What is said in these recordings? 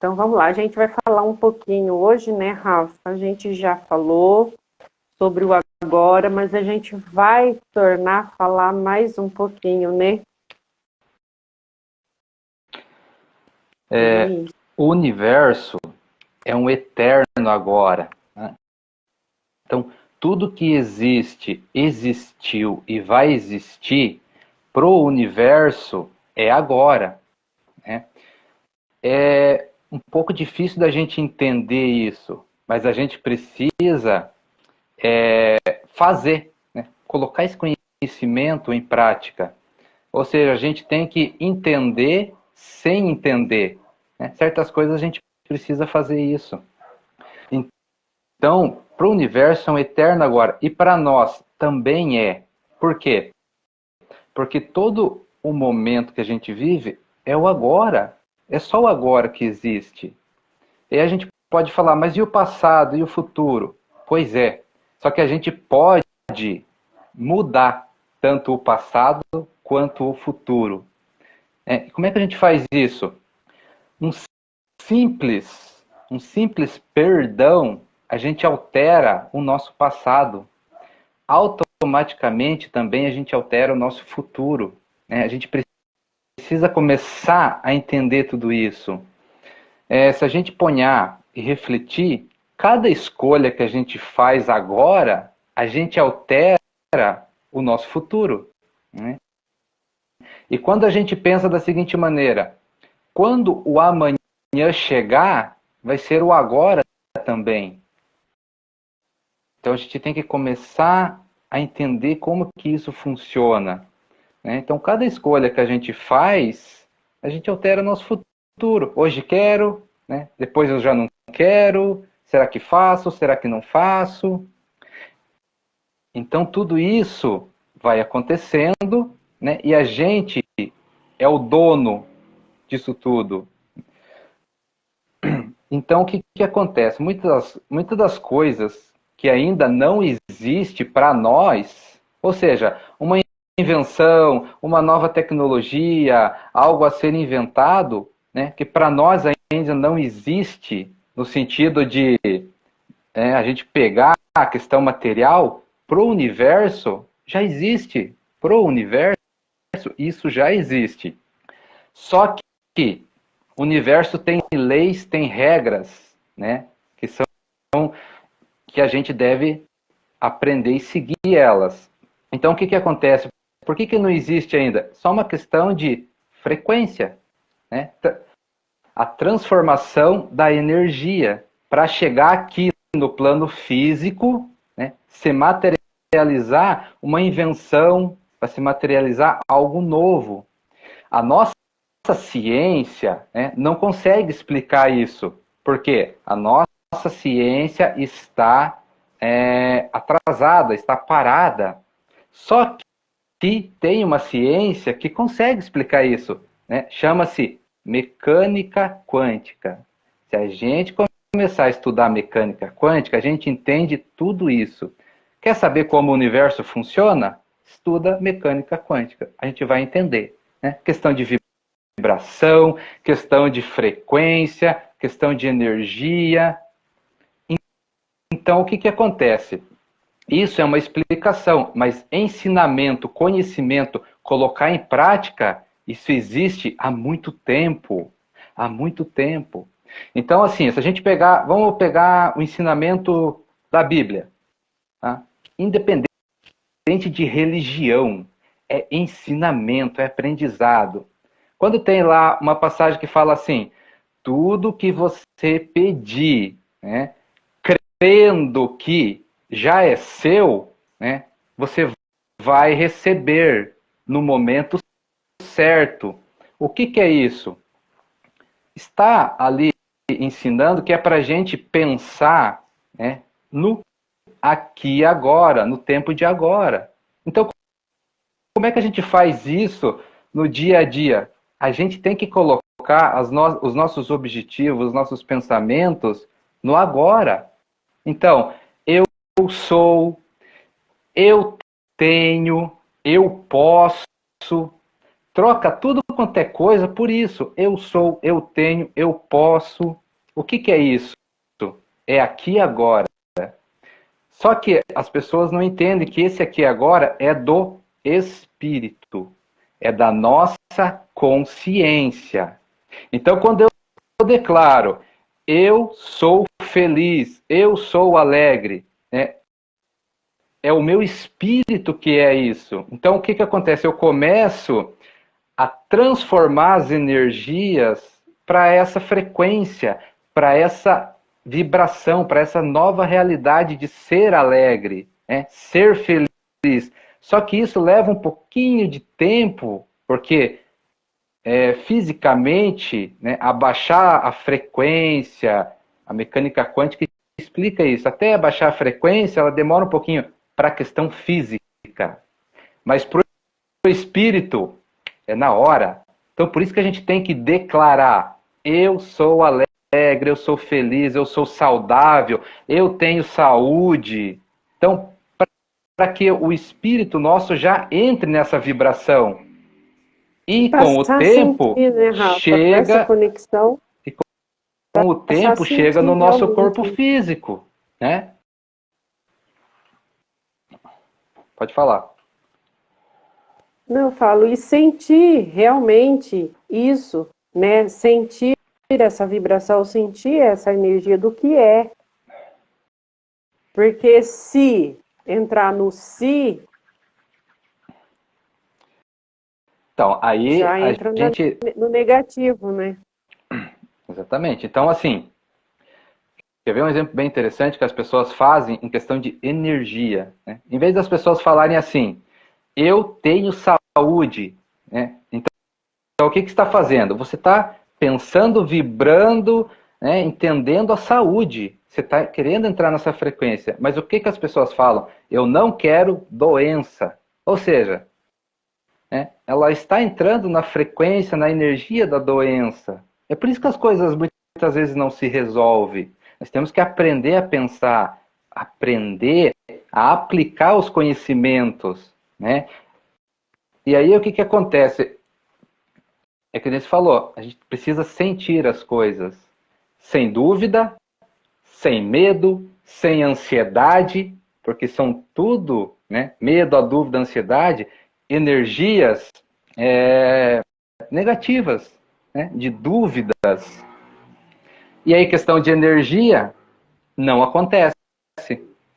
Então vamos lá, a gente vai falar um pouquinho hoje, né, Rafa? A gente já falou sobre o agora, mas a gente vai tornar a falar mais um pouquinho, né? O universo é um eterno agora, né? Então, tudo que existe, existiu e vai existir pro universo é agora, né? É um pouco difícil da gente entender isso, mas a gente precisa fazer, né? Colocar esse conhecimento em prática. Ou seja, a gente tem que entender sem entender, né? Certas coisas a gente precisa fazer isso. Então, para o universo é um eterno agora. E para nós também é. Por quê? Porque todo o momento que a gente vive é o agora. É só o agora que existe. E a gente pode falar, mas e o passado e o futuro? Pois é. Só que a gente pode mudar tanto o passado quanto o futuro. Como é que a gente faz isso? Um um simples perdão, a gente altera o nosso passado. Automaticamente também a gente altera o nosso futuro, né? A gente precisa começar a entender tudo isso. Se a gente ponhar e refletir, cada escolha que a gente faz agora, a gente altera o nosso futuro, né? E quando a gente pensa da seguinte maneira, quando o amanhã chegar, vai ser o agora também. Então a gente tem que começar a entender como que isso funciona, né? Então cada escolha que a gente faz, a gente altera nosso futuro. Hoje quero, né? Depois eu já não quero. Será que faço? Será que não faço? Então tudo isso vai acontecendo, né? E a gente é o dono disso tudo. Então, o que acontece? Muitas das coisas que ainda não existe para nós, ou seja, uma invenção, uma nova tecnologia, algo a ser inventado, né, que para nós ainda não existe, no sentido de a gente pegar a questão material, para o universo já existe. Para o universo, isso já existe. Só que o universo tem leis, tem regras, né? Que a gente deve aprender e seguir elas. Então, o que acontece? Por que não existe ainda? Só uma questão de frequência, né? A transformação da energia para chegar aqui no plano físico, né? Se materializar uma invenção, para se materializar algo novo. A nossa ciência, né, não consegue explicar isso, porque a nossa ciência está atrasada, está parada. Só que tem uma ciência que consegue explicar isso, né? Chama-se mecânica quântica. Se a gente começar a estudar mecânica quântica, a gente entende tudo isso. Quer saber como o universo funciona? Estuda mecânica quântica. A gente vai entender, né? Questão de vibração, questão de frequência, questão de energia. Então, o que acontece? Isso é uma explicação, mas ensinamento, conhecimento, colocar em prática, isso existe há muito tempo. Há muito tempo. Então, assim, se a gente pegar, vamos pegar o ensinamento da Bíblia, tá? Independente de religião, é ensinamento, é aprendizado. Quando tem lá uma passagem que fala assim, tudo que você pedir, né, crendo que já é seu, né, você vai receber no momento certo. O que é isso? Está ali ensinando que é para a gente pensar, né, no aqui e agora, no tempo de agora. Então, como é que a gente faz isso no dia a dia? A gente tem que colocar os nossos objetivos, os nossos pensamentos no agora. Então, eu sou, eu tenho, eu posso. troca tudo quanto é coisa por isso. Eu sou, eu tenho, eu posso. O que que é isso? É aqui e agora. Só que as pessoas não entendem que esse aqui e agora é do espírito. É da nossa consciência. Então, quando eu declaro, eu sou feliz, eu sou alegre, né? É o meu espírito que é isso. Então, o que que acontece? Eu começo a transformar as energias para essa frequência, para essa vibração, para essa nova realidade de ser alegre, né? Ser feliz. Só que isso leva um pouquinho de tempo, porque fisicamente, né, abaixar a frequência, a mecânica quântica explica isso. Até abaixar a frequência, ela demora um pouquinho para a questão física. Mas para o espírito, é na hora. Então, por isso que a gente tem que declarar: eu sou alegre, eu sou feliz, eu sou saudável, eu tenho saúde. Então, para que o espírito nosso já entre nessa vibração. E com o Passar a tempo, sentir, né, Rafa? Essa chega, conexão, e com o passar a tempo chega no sentir nosso corpo realmente. físico, né? Pode falar. Não, eu falo, e sentir realmente isso, né? Sentir essa vibração, sentir essa energia do que é. Porque se entrar no si, Então, aí já a entra gente. no negativo, né? Exatamente. Então, assim, quer ver um exemplo bem interessante que as pessoas fazem em questão de energia, né? Em vez das pessoas falarem assim, eu tenho saúde, né? Então, o que que você está fazendo? Você está pensando, vibrando, né, entendendo a saúde. Você está querendo entrar nessa frequência. Mas o que que as pessoas falam? Eu não quero doença. Ou seja, né, ela está entrando na frequência, na energia da doença. É por isso que as coisas muitas vezes não se resolvem. Nós temos que aprender a pensar, aprender a aplicar os conhecimentos, né? E aí o que que acontece? É que nem você falou, a gente precisa sentir as coisas. Sem dúvida, sem medo, sem ansiedade, porque são tudo, né? Medo, a dúvida, a ansiedade, energias negativas, né? De dúvidas. E aí, questão de energia, não acontece.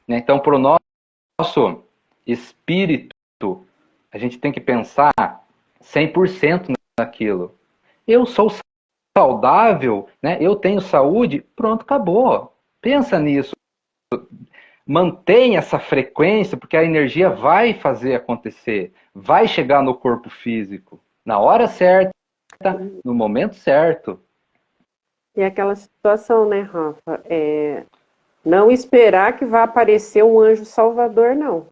Né? Então, para o nosso espírito, a gente tem que pensar 100% naquilo. Eu sou saudável, né? Eu tenho saúde, pronto, acabou. Pensa nisso. Mantenha essa frequência, porque a energia vai fazer acontecer, vai chegar no corpo físico, na hora certa, no momento certo. E aquela situação, né, Rafa? Não esperar que vá aparecer um anjo salvador, não.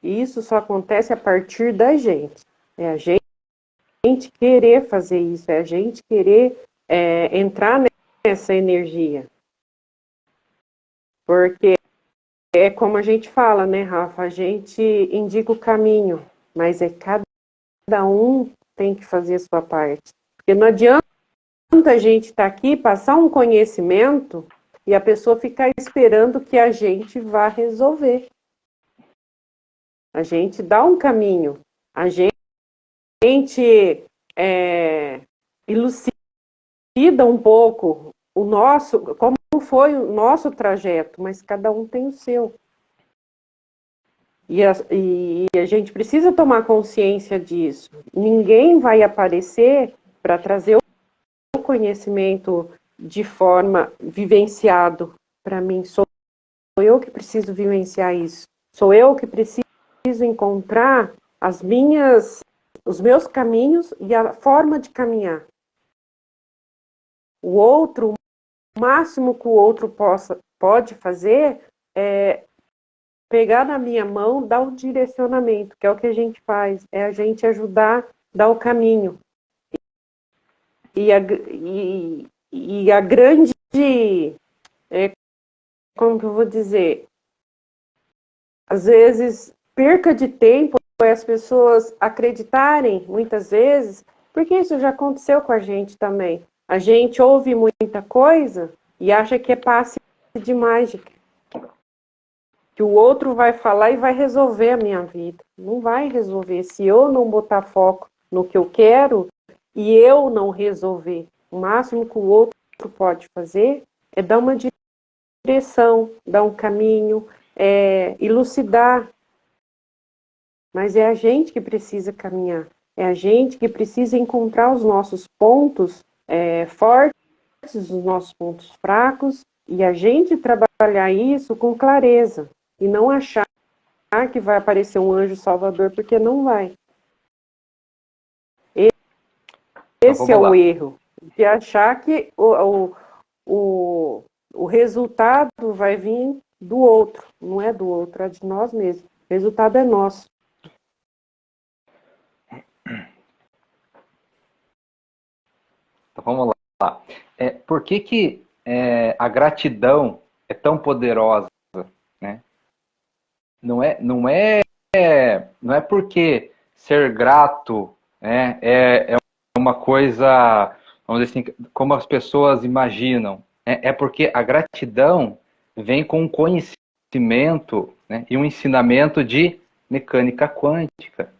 Isso só acontece a partir da gente. É a gente querer fazer isso, é a gente querer entrar nessa energia. Porque é como a gente fala, né, Rafa? A gente indica o caminho, mas cada um tem que fazer a sua parte. Porque não adianta a gente estar aqui, passar um conhecimento e a pessoa ficar esperando que a gente vá resolver. A gente dá um caminho, a gente elucida um pouco o nosso, como foi o nosso trajeto, mas cada um tem o seu. E a gente precisa tomar consciência disso. Ninguém vai aparecer para trazer o conhecimento de forma vivenciado para mim. Sou eu que preciso vivenciar isso. Sou eu que preciso encontrar os meus caminhos e a forma de caminhar. O outro, o máximo que o outro pode fazer é pegar na minha mão, dar o direcionamento, que é o que a gente faz, é a gente ajudar, dar o caminho. E a grande, como que eu vou dizer, às vezes, perca de tempo é as pessoas acreditarem, muitas vezes, porque isso já aconteceu com a gente também. A gente ouve muita coisa e acha que é passe de mágica. Que o outro vai falar e vai resolver a minha vida. Não vai resolver. Se eu não botar foco no que eu quero e eu não resolver, o máximo que o outro pode fazer é dar uma direção, dar um caminho, elucidar. Mas é a gente que precisa caminhar. É a gente que precisa encontrar os nossos pontos fortes, os nossos pontos fracos, e a gente trabalhar isso com clareza. E não achar que vai aparecer um anjo salvador, porque não vai. Esse é o erro. De achar que o resultado vai vir do outro. Não é do outro, é de nós mesmos. O resultado é nosso. Então vamos lá. Por que a gratidão é tão poderosa, né? Não é porque ser grato, né, é uma coisa, vamos dizer assim, como as pessoas imaginam. É porque a gratidão vem com um conhecimento, né, e um ensinamento de mecânica quântica.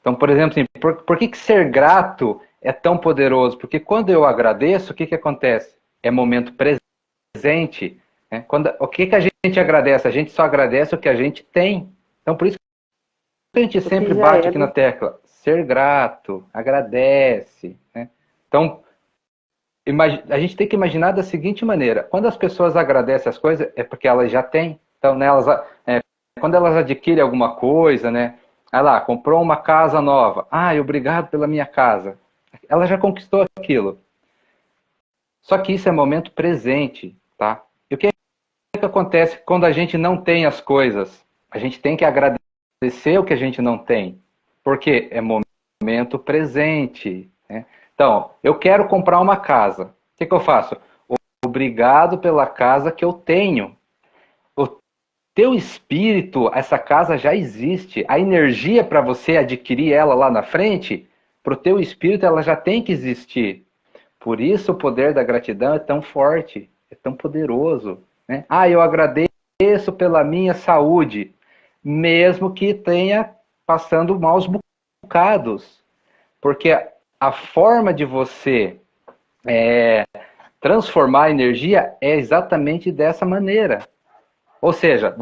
Então, por exemplo, assim, por que ser grato é tão poderoso? Porque quando eu agradeço, o que acontece? É momento presente. Né? O que a gente agradece? A gente só agradece o que a gente tem. Então, por isso que a gente sempre bate aqui na tecla. Ser grato, agradece. Né? Então, a gente tem que imaginar da seguinte maneira. Quando as pessoas agradecem as coisas, é porque elas já têm. Então, né, quando elas adquirem alguma coisa, né? Ah lá, comprou uma casa nova. Obrigado pela minha casa. Ela já conquistou aquilo. Só que isso é momento presente, tá? E o que acontece quando a gente não tem as coisas? A gente tem que agradecer o que a gente não tem. Porque é momento presente, né? Então, eu quero comprar uma casa. O que eu faço? Obrigado pela casa que eu tenho. O teu espírito, essa casa já existe. A energia para você adquirir ela lá na frente, para o teu espírito ela já tem que existir. Por isso o poder da gratidão é tão forte, é tão poderoso. Né? Eu agradeço pela minha saúde, mesmo que tenha passando maus bocados. Porque a forma de você transformar a energia é exatamente dessa maneira. Ou seja,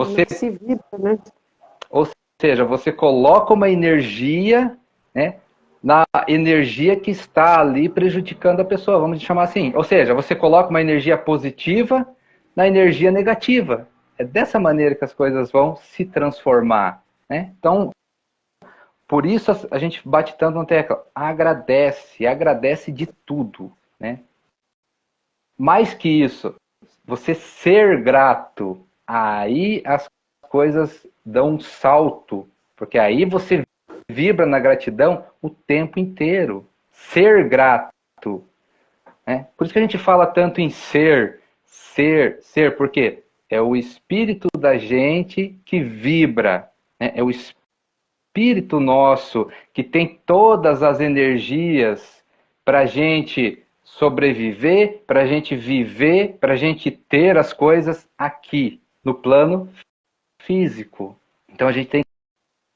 você coloca uma energia, né, na energia que está ali prejudicando a pessoa, vamos chamar assim. Ou seja, você coloca uma energia positiva na energia negativa. É dessa maneira que as coisas vão se transformar. Né? Então, por isso a gente bate tanto na tecla. Agradece de tudo. Né? Mais que isso, você ser grato, aí as coisas dão um salto, porque aí você vibra na gratidão o tempo inteiro. Ser grato. Né? Por isso que a gente fala tanto em ser, porque é o espírito da gente que vibra. Né? É o espírito nosso que tem todas as energias para a gente sobreviver, para a gente viver, para a gente ter as coisas aqui, no plano físico. Então a gente tem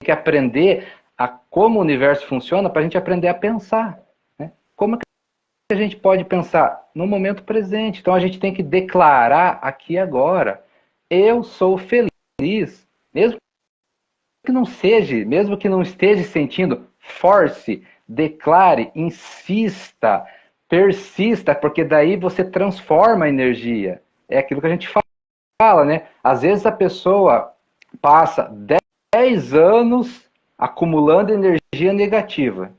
que aprender a como o universo funciona para a gente aprender a pensar. Né? Como que a gente pode pensar? No momento presente. Então a gente tem que declarar aqui e agora. Eu sou feliz, mesmo que não esteja sentindo, force, declare, insista, persista, porque daí você transforma a energia. É aquilo que a gente fala, né? Às vezes a pessoa passa 10 anos acumulando energia negativa.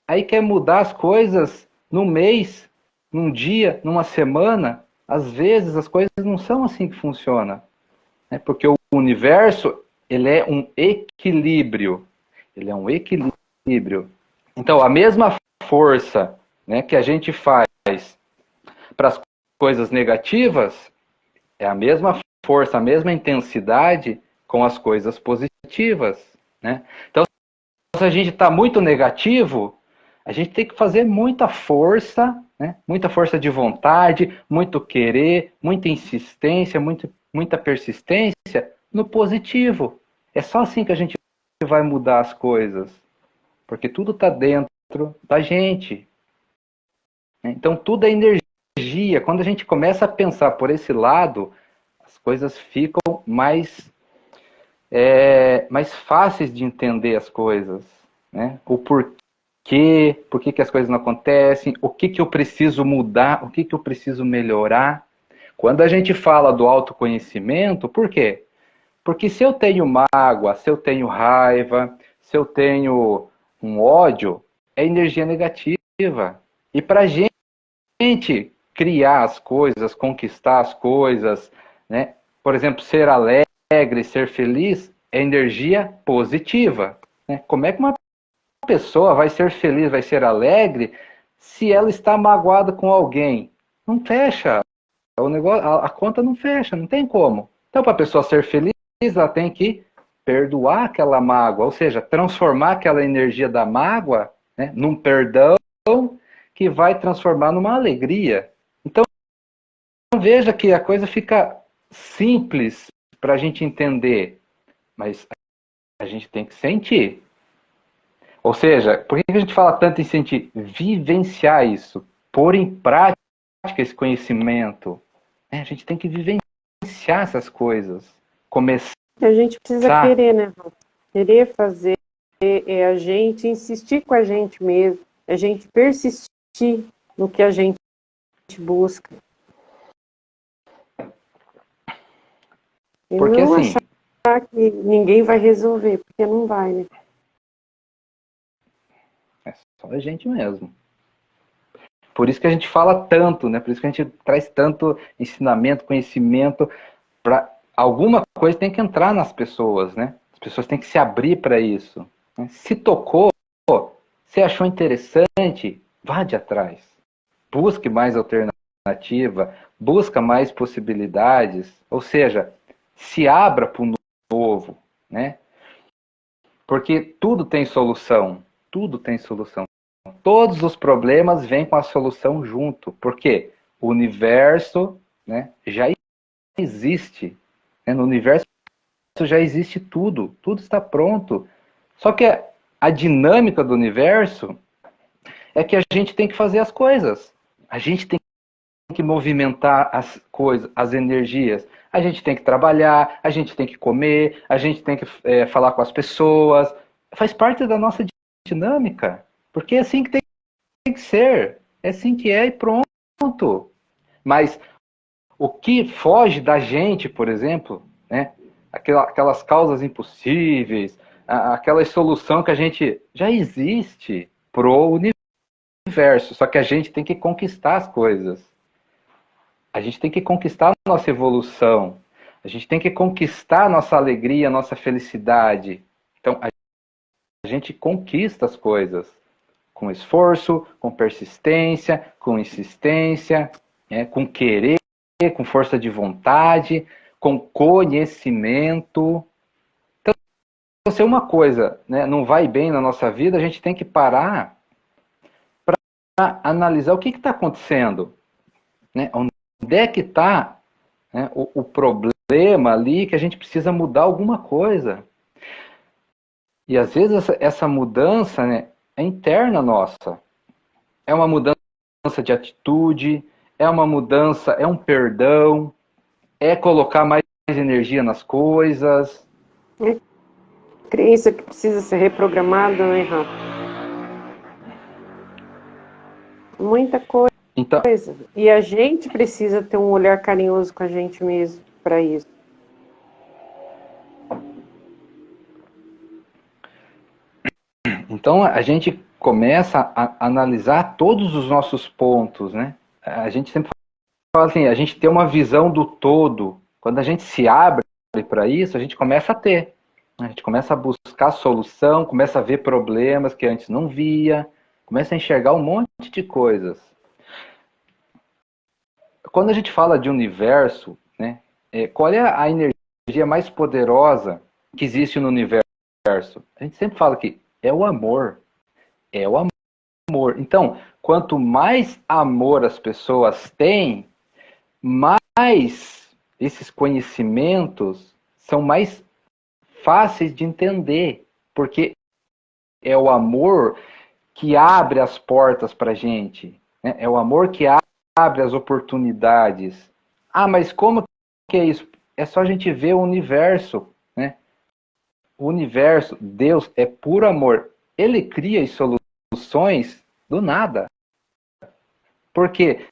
Aí quer mudar as coisas num mês, num dia, numa semana. Às vezes as coisas não são assim que funcionam. Né? Porque o universo, ele é um equilíbrio. Ele é um equilíbrio. Então, a mesma força, né, que a gente faz para as coisas negativas, é a mesma força, a mesma intensidade com as coisas positivas. né? Então, se a gente está muito negativo, a gente tem que fazer muita força, né? Muita força de vontade, muito querer, muita insistência, muita persistência no positivo. É só assim que a gente vai mudar as coisas, porque tudo está dentro da gente, né? Então, tudo é energia. Quando a gente começa a pensar por esse lado, as coisas ficam mais fáceis de entender as coisas, né? O porquê, por que as coisas não acontecem, o que eu preciso mudar, o que eu preciso melhorar. Quando a gente fala do autoconhecimento, por quê? Porque se eu tenho mágoa, se eu tenho raiva, se eu tenho um ódio, é energia negativa. E para a gente criar as coisas, conquistar as coisas, né? Por exemplo, ser alegre, ser feliz, é energia positiva, né? Como é que uma pessoa vai ser feliz, vai ser alegre, se ela está magoada com alguém? Não fecha. O negócio, a conta não fecha, não tem como. Então, para a pessoa ser feliz, ela tem que perdoar aquela mágoa, ou seja, transformar aquela energia da mágoa, né, num perdão que vai transformar numa alegria. Então, veja que a coisa fica simples para a gente entender, mas a gente tem que sentir. Ou seja, por que a gente fala tanto em sentir? Vivenciar isso, pôr em prática esse conhecimento. A gente tem que vivenciar essas coisas. Começar. A gente precisa querer, né, Rafa? Querer fazer, é a gente insistir com a gente mesmo, a gente persistir no que a gente busca. E Porque não assim, achar que ninguém vai resolver, porque não vai, né? é só a gente mesmo. Por isso que a gente fala tanto, né? Por isso que a gente traz tanto ensinamento, conhecimento, para alguma coisa tem que entrar nas pessoas, né? As pessoas têm que se abrir para isso. Se tocou, se achou interessante, vá de atrás. Busque mais alternativa, busca mais possibilidades, ou seja, se abra para o novo, né? Porque tudo tem solução, tudo tem solução. Todos os problemas vêm com a solução junto, porque o universo, né, já existe, né? No universo já existe tudo, tudo está pronto. Só que a dinâmica do universo é que a gente tem que fazer as coisas. A gente tem que movimentar as coisas, as energias. A gente tem que trabalhar, a gente tem que comer, a gente tem que falar com as pessoas. Faz parte da nossa dinâmica. Porque é assim que tem que ser. É assim que é e pronto. Mas o que foge da gente, por exemplo, né? Aquelas causas impossíveis, aquela solução que a gente já existe pro universo, só que a gente tem que conquistar as coisas. A gente tem que conquistar a nossa evolução. A gente tem que conquistar a nossa alegria, a nossa felicidade. Então, a gente conquista as coisas com esforço, com persistência, com insistência, né, com querer, com força de vontade, com conhecimento. Então, se uma coisa, né, não vai bem na nossa vida, a gente tem que parar para analisar o que está acontecendo. Né? Onde é que está, né, o problema ali que a gente precisa mudar alguma coisa. E às vezes essa mudança, né, é interna nossa. É uma mudança de atitude, é uma mudança, é um perdão, é colocar mais energia nas coisas. É crença que precisa ser reprogramada, né, Rafa? Muita coisa. Então, E a gente precisa ter um olhar carinhoso com a gente mesmo para isso. então a gente começa a analisar todos os nossos pontos, né? A gente sempre fala assim, a gente tem uma visão do todo. Quando a gente se abre para isso, a gente começa a ter. A gente começa a buscar solução, começa a ver problemas que antes não via, começa a enxergar um monte de coisas. Quando a gente fala de universo, né, qual é a energia mais poderosa que existe no universo? universo? A gente sempre fala que é o amor. É o amor. Então, quanto mais amor as pessoas têm, mais esses conhecimentos são mais fáceis de entender. Porque é o amor que abre as portas para a gente. Né? É o amor que abre as oportunidades. Ah, mas como que é isso? É só a gente ver o universo. Né? O universo, Deus, é puro amor. Ele cria as soluções do nada. Por quê?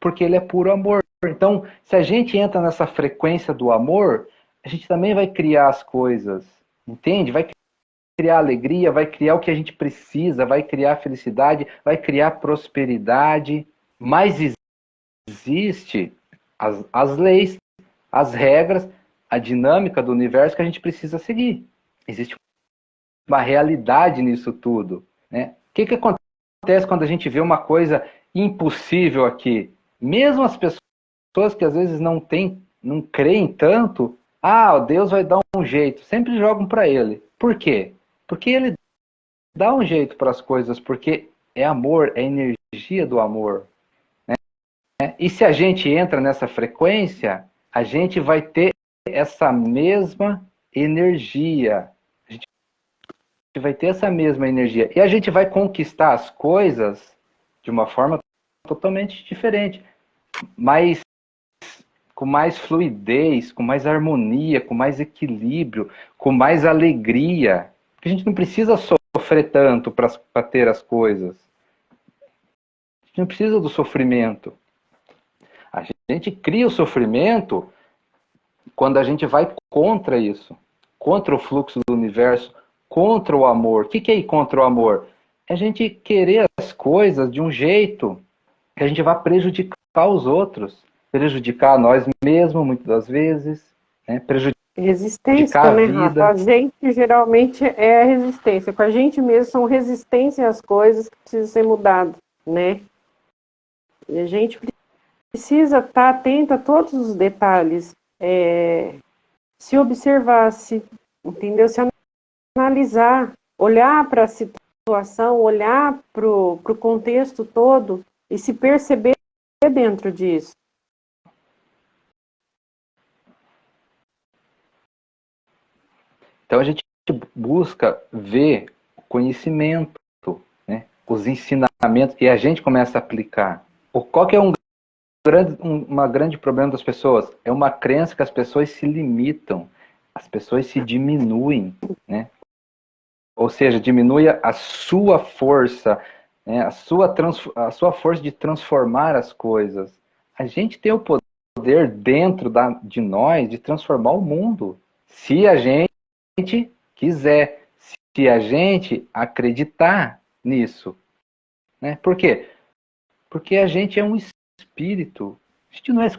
Porque ele é puro amor. Então, se a gente entra nessa frequência do amor, a gente também vai criar as coisas. Entende? Vai criar alegria, vai criar o que a gente precisa, vai criar felicidade, vai criar prosperidade. Mas existe as leis, as regras, a dinâmica do universo que a gente precisa seguir. Existe uma realidade nisso tudo. Né? O que acontece quando a gente vê uma coisa impossível aqui? Mesmo as pessoas que às vezes não creem tanto, Deus vai dar um jeito, sempre jogam para ele. Por quê? Porque ele dá um jeito para as coisas, porque é amor, é energia do amor. Né? E se a gente entra nessa frequência, a gente vai ter essa mesma energia. A gente vai ter essa mesma energia. E a gente vai conquistar as coisas de uma forma totalmente diferente. Mas com mais fluidez, com mais harmonia, com mais equilíbrio, com mais alegria. Porque a gente não precisa sofrer tanto para ter as coisas. A gente não precisa do sofrimento. A gente cria o sofrimento quando a gente vai contra isso, contra o fluxo do universo, contra o amor. O que é ir contra o amor? É a gente querer as coisas de um jeito que a gente vai prejudicar os outros, prejudicar nós mesmos, muitas das vezes, né? Prejudicar Resistência, a né, vida. Rafa? A gente geralmente é a resistência. Com a gente mesmo são resistência às coisas que precisam ser mudadas, né? E a gente precisa estar atento a todos os detalhes, se observar, entendeu? Se analisar, olhar para a situação, olhar para o contexto todo e se perceber dentro disso. Então a gente busca ver o conhecimento, né? Os ensinamentos, e a gente começa a aplicar. Qual que é uma grande problema das pessoas? É uma crença que as pessoas se limitam, as pessoas se diminuem, né? Ou seja, diminui a sua força, né? a sua força de transformar as coisas. A gente tem o poder dentro de nós de transformar o mundo, se a gente quiser, se a gente acreditar nisso. Né? Por quê? Porque a gente é um espírito. A gente não é esse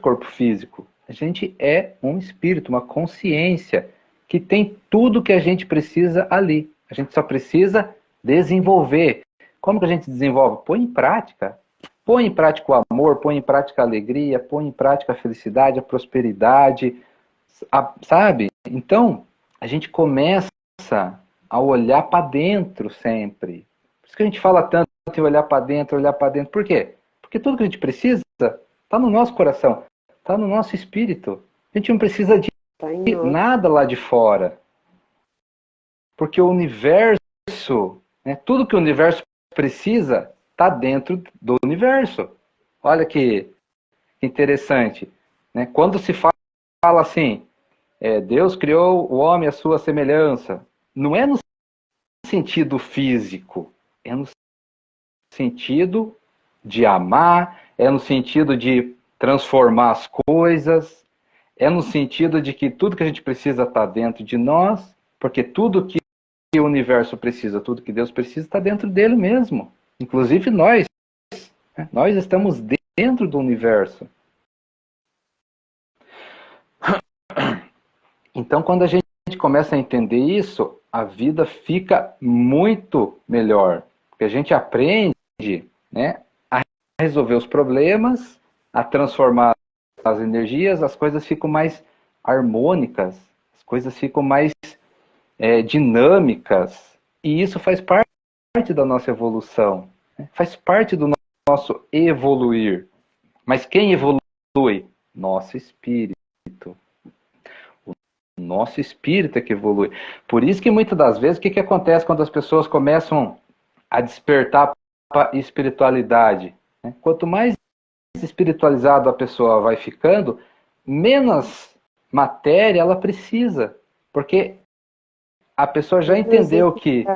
corpo físico. A gente é um espírito, uma consciência que tem tudo que a gente precisa ali. A gente só precisa desenvolver. Como que a gente desenvolve? Põe em prática. Põe em prática o amor, põe em prática a alegria, põe em prática a felicidade, a prosperidade, sabe? Então, a gente começa a olhar para dentro sempre. Por isso que a gente fala tanto em olhar para dentro, olhar para dentro. Por quê? Porque tudo que a gente precisa está no nosso coração, está no nosso espírito. A gente não precisa de nada lá de fora. Porque o universo, né, tudo que o universo precisa, está dentro do universo. Olha que interessante. Né? Quando se fala assim, Deus criou o homem à sua semelhança, não é no sentido físico, é no sentido de amar, é no sentido de transformar as coisas, é no sentido de que tudo que a gente precisa está dentro de nós, porque tudo que o universo precisa, tudo que Deus precisa está dentro dele mesmo. Inclusive nós. Né? Nós estamos dentro do universo. Então, quando a gente começa a entender isso, a vida fica muito melhor. Porque a gente aprende, né, a resolver os problemas, a transformar as energias, as coisas ficam mais harmônicas, as coisas ficam mais dinâmicas, e isso faz parte da nossa evolução, né? Faz parte do nosso evoluir. Mas quem evolui? Nosso espírito. O nosso espírito é que evolui. Por isso que muitas das vezes, o que acontece quando as pessoas começam a despertar para a espiritualidade, né? Quanto mais espiritualizado a pessoa vai ficando, menos matéria ela precisa. Porque a pessoa já entendeu que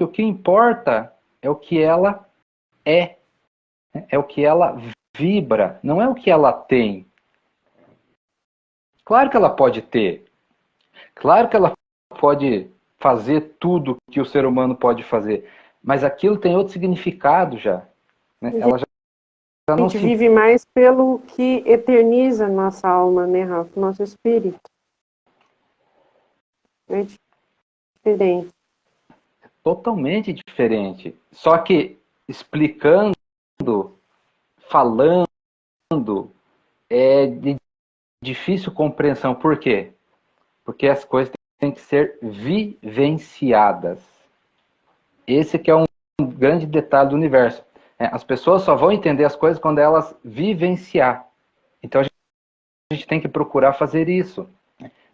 o que importa é o que ela é, é o que ela vibra, não é o que ela tem. Claro que ela pode ter, claro que ela pode fazer tudo que o ser humano pode fazer, mas aquilo tem outro significado já, né? Ela já A não gente se... vive mais pelo que eterniza nossa alma, né, Rafa? Nosso espírito. É diferente. Totalmente diferente. Só que explicando, falando, é de difícil compreensão. Por quê? Porque as coisas têm que ser vivenciadas. Esse que é um grande detalhe do universo. As pessoas só vão entender as coisas quando elas vivenciar. Então a gente tem que procurar fazer isso.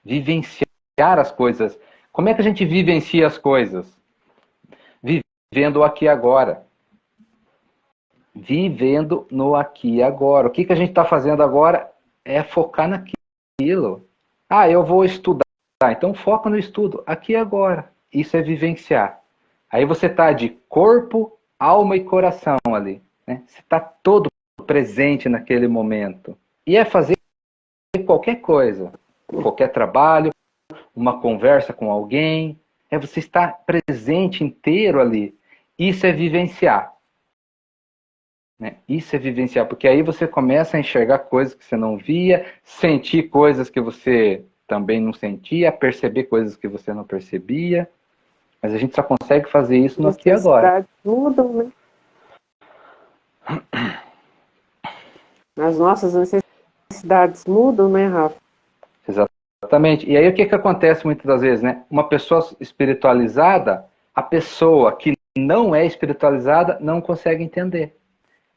Vivenciar as coisas. Como é que a gente vivencia as coisas? Vivendo aqui e agora. Vivendo no aqui e agora. O que a gente está fazendo agora é focar naquilo. Ah, eu vou estudar. Então foca no estudo, aqui e agora. Isso é vivenciar. Aí você está de corpo, alma e coração ali, né? Você está todo presente naquele momento. E é fazer qualquer coisa. Qualquer trabalho, uma conversa com alguém. É você estar presente inteiro ali. Isso é vivenciar. Né? Isso é vivenciar, porque aí você começa a enxergar coisas que você não via, sentir coisas que você também não sentia, perceber coisas que você não percebia. Mas a gente só consegue fazer isso no As aqui e agora. necessidades mudam, né? As nossas necessidades mudam, né, Rafa? Exatamente. E aí o que acontece muitas das vezes, né? Uma pessoa espiritualizada, a pessoa que não é espiritualizada não consegue entender.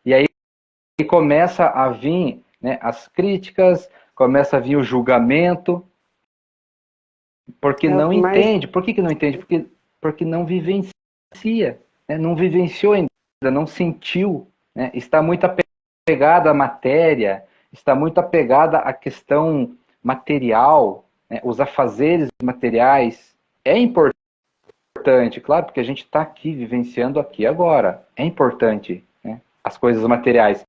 E aí começa a vir, né, as críticas, começa a vir o julgamento, porque É o não que mais. entende. Por que não entende? Porque não vivencia, né? Não vivenciou ainda, não sentiu, né? Está muito apegada à matéria, está muito apegada à questão material, né? Os afazeres materiais. É importante, claro, porque a gente está aqui, vivenciando aqui agora. É importante, né? As coisas materiais.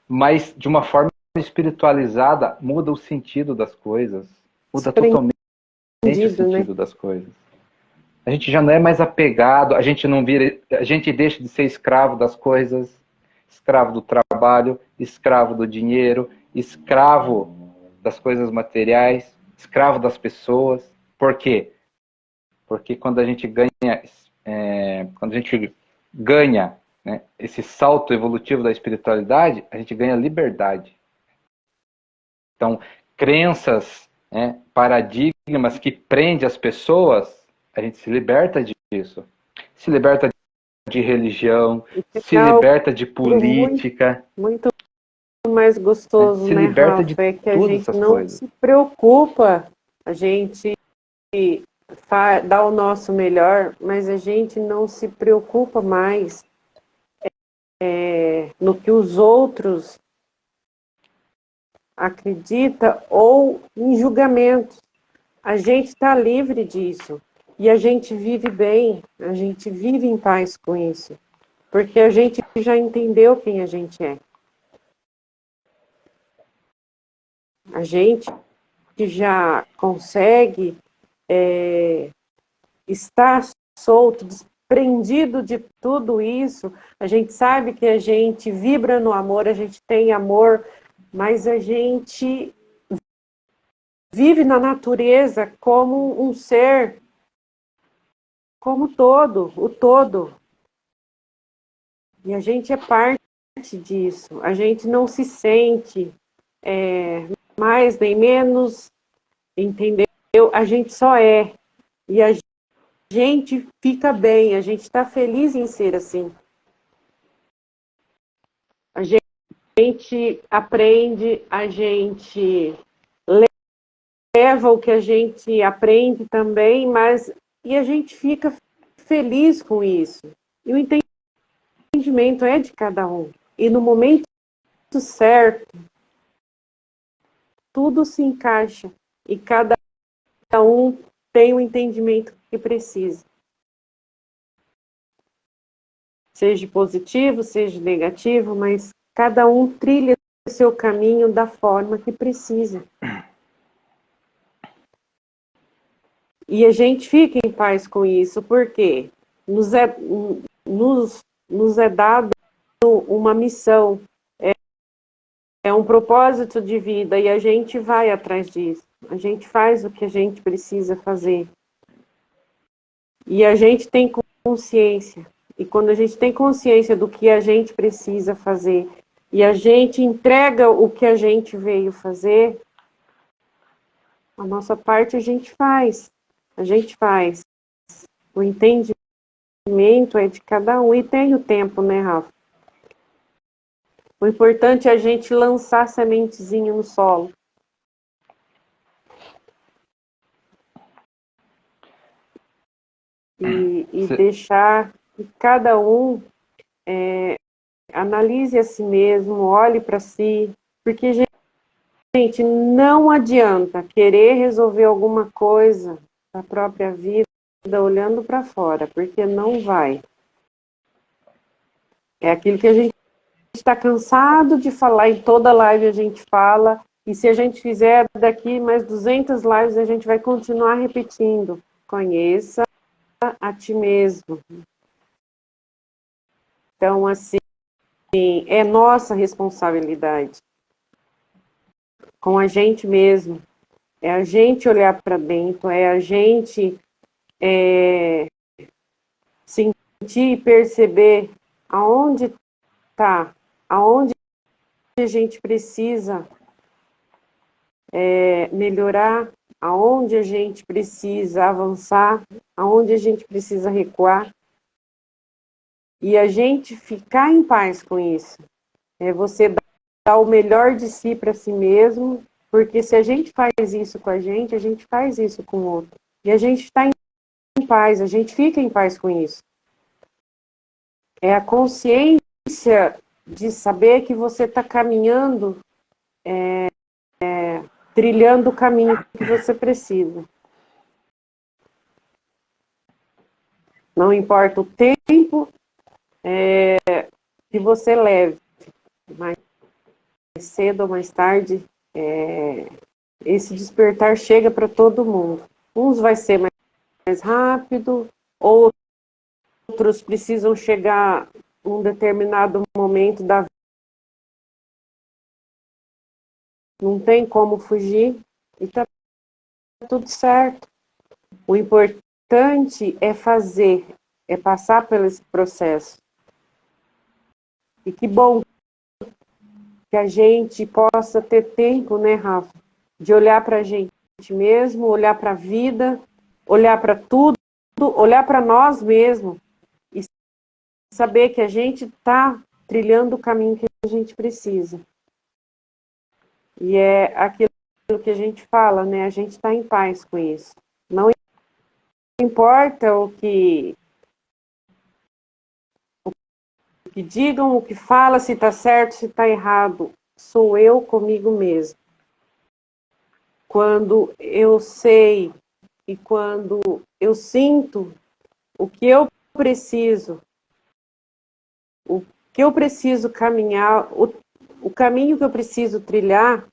Mas, de uma forma espiritualizada, muda o sentido das coisas. Muda totalmente o Né? sentido das coisas. A gente já não é mais apegado, a gente não vira, a gente deixa de ser escravo das coisas, escravo do trabalho, escravo do dinheiro, escravo das coisas materiais, escravo das pessoas. Por quê? Porque quando a gente ganha, né, esse salto evolutivo da espiritualidade, a gente ganha liberdade. Então, crenças, né, paradigmas que prendem as pessoas, a gente se liberta disso. Se liberta de religião, se É algo liberta de muito, política, muito mais né, gostoso, se né, liberta de Rafa? É que a todas gente essas não coisas. se preocupa, a gente dá o nosso melhor, mas a gente não se preocupa mais no que os outros acreditam ou em julgamentos. A gente está livre disso. E a gente vive bem, a gente vive em paz com isso. Porque a gente já entendeu quem a gente é. A gente já consegue estar solto, desprendido de tudo isso. A gente sabe que a gente vibra no amor, a gente tem amor, mas a gente vive na natureza como um ser, como todo, o todo. E a gente é parte disso. A gente não se sente mais nem menos, entendeu? a gente só é. E a gente fica bem, a gente está feliz em ser assim. A gente aprende, a gente leva o que a gente aprende também, mas e a gente fica feliz com isso. E o entendimento é de cada um. E no momento certo, tudo se encaixa e cada um tem o entendimento que precisa. Seja positivo, seja negativo, mas cada um trilha o seu caminho da forma que precisa. E a gente fica em paz com isso, porque nos é dado uma missão, é um propósito de vida, e a gente vai atrás disso. A gente faz o que a gente precisa fazer. E a gente tem consciência. E quando a gente tem consciência do que a gente precisa fazer, e a gente entrega o que a gente veio fazer, a nossa parte a gente faz. A gente faz. O entendimento é de cada um. E tem o tempo, né, Rafa? O importante é a gente lançar a sementezinha no solo. E deixar que cada um analise a si mesmo, olhe para si. Porque, gente, não adianta querer resolver alguma coisa da própria vida olhando para fora, porque não vai. É aquilo que a gente está cansado de falar, em toda live a gente fala, e se a gente fizer daqui mais 200 lives, a gente vai continuar repetindo. Conheça a ti mesmo. Então, assim, é nossa responsabilidade com a gente mesmo. É a gente olhar para dentro, é a gente sentir e perceber aonde está, aonde a gente precisa melhorar, aonde a gente precisa avançar, aonde a gente precisa recuar. E a gente ficar em paz com isso. É você dar o melhor de si para si mesmo, porque se a gente faz isso com a gente faz isso com o outro. E a gente está em paz, a gente fica em paz com isso. É a consciência de saber que você está caminhando, trilhando o caminho que você precisa. Não importa o tempo que você leve, mais cedo ou mais tarde, esse despertar chega para todo mundo. Uns vai ser mais rápido, outros precisam chegar num determinado momento da vida. Não tem como fugir e está tudo certo. O importante é fazer, é passar por esse processo. E que bom que a gente possa ter tempo, né, Rafa, de olhar para a gente mesmo, olhar para a vida, olhar para tudo, olhar para nós mesmos e saber que a gente está trilhando o caminho que a gente precisa. E é aquilo que a gente fala, né? A gente está em paz com isso. Não importa o que digam, o que fala, se está certo, se está errado. Sou eu comigo mesmo. Quando eu sei e quando eu sinto o que eu preciso, o que eu preciso caminhar, o caminho que eu preciso trilhar,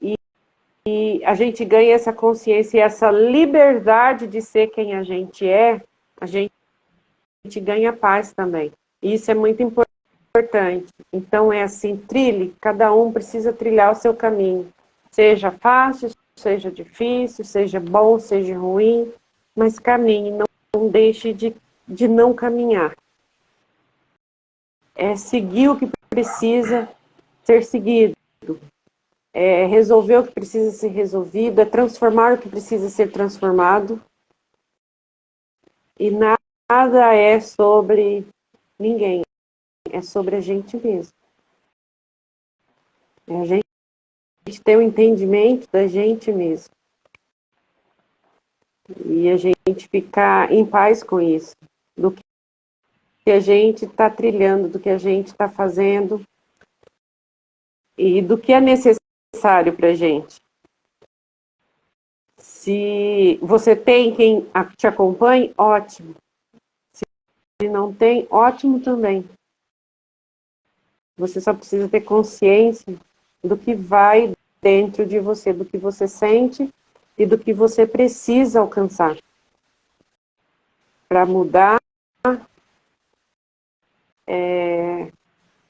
e a gente ganha essa consciência e essa liberdade de ser quem a gente é, a gente ganha paz também. E isso é muito importante. Então é assim, trilhe, cada um precisa trilhar o seu caminho. Seja fácil, seja difícil, seja bom, seja ruim, mas caminhe, não deixe de não caminhar. É seguir o que precisa ser seguido. é resolver o que precisa ser resolvido, é transformar o que precisa ser transformado. E nada é sobre ninguém, é sobre a gente mesmo. É a gente ter o entendimento da gente mesmo. E a gente ficar em paz com isso, do que a gente está trilhando, do que a gente está fazendo e do que é necessário para a gente. Se você tem quem te acompanhe, ótimo. Se não tem, ótimo também. Você só precisa ter consciência do que vai dentro de você, do que você sente e do que você precisa alcançar para mudar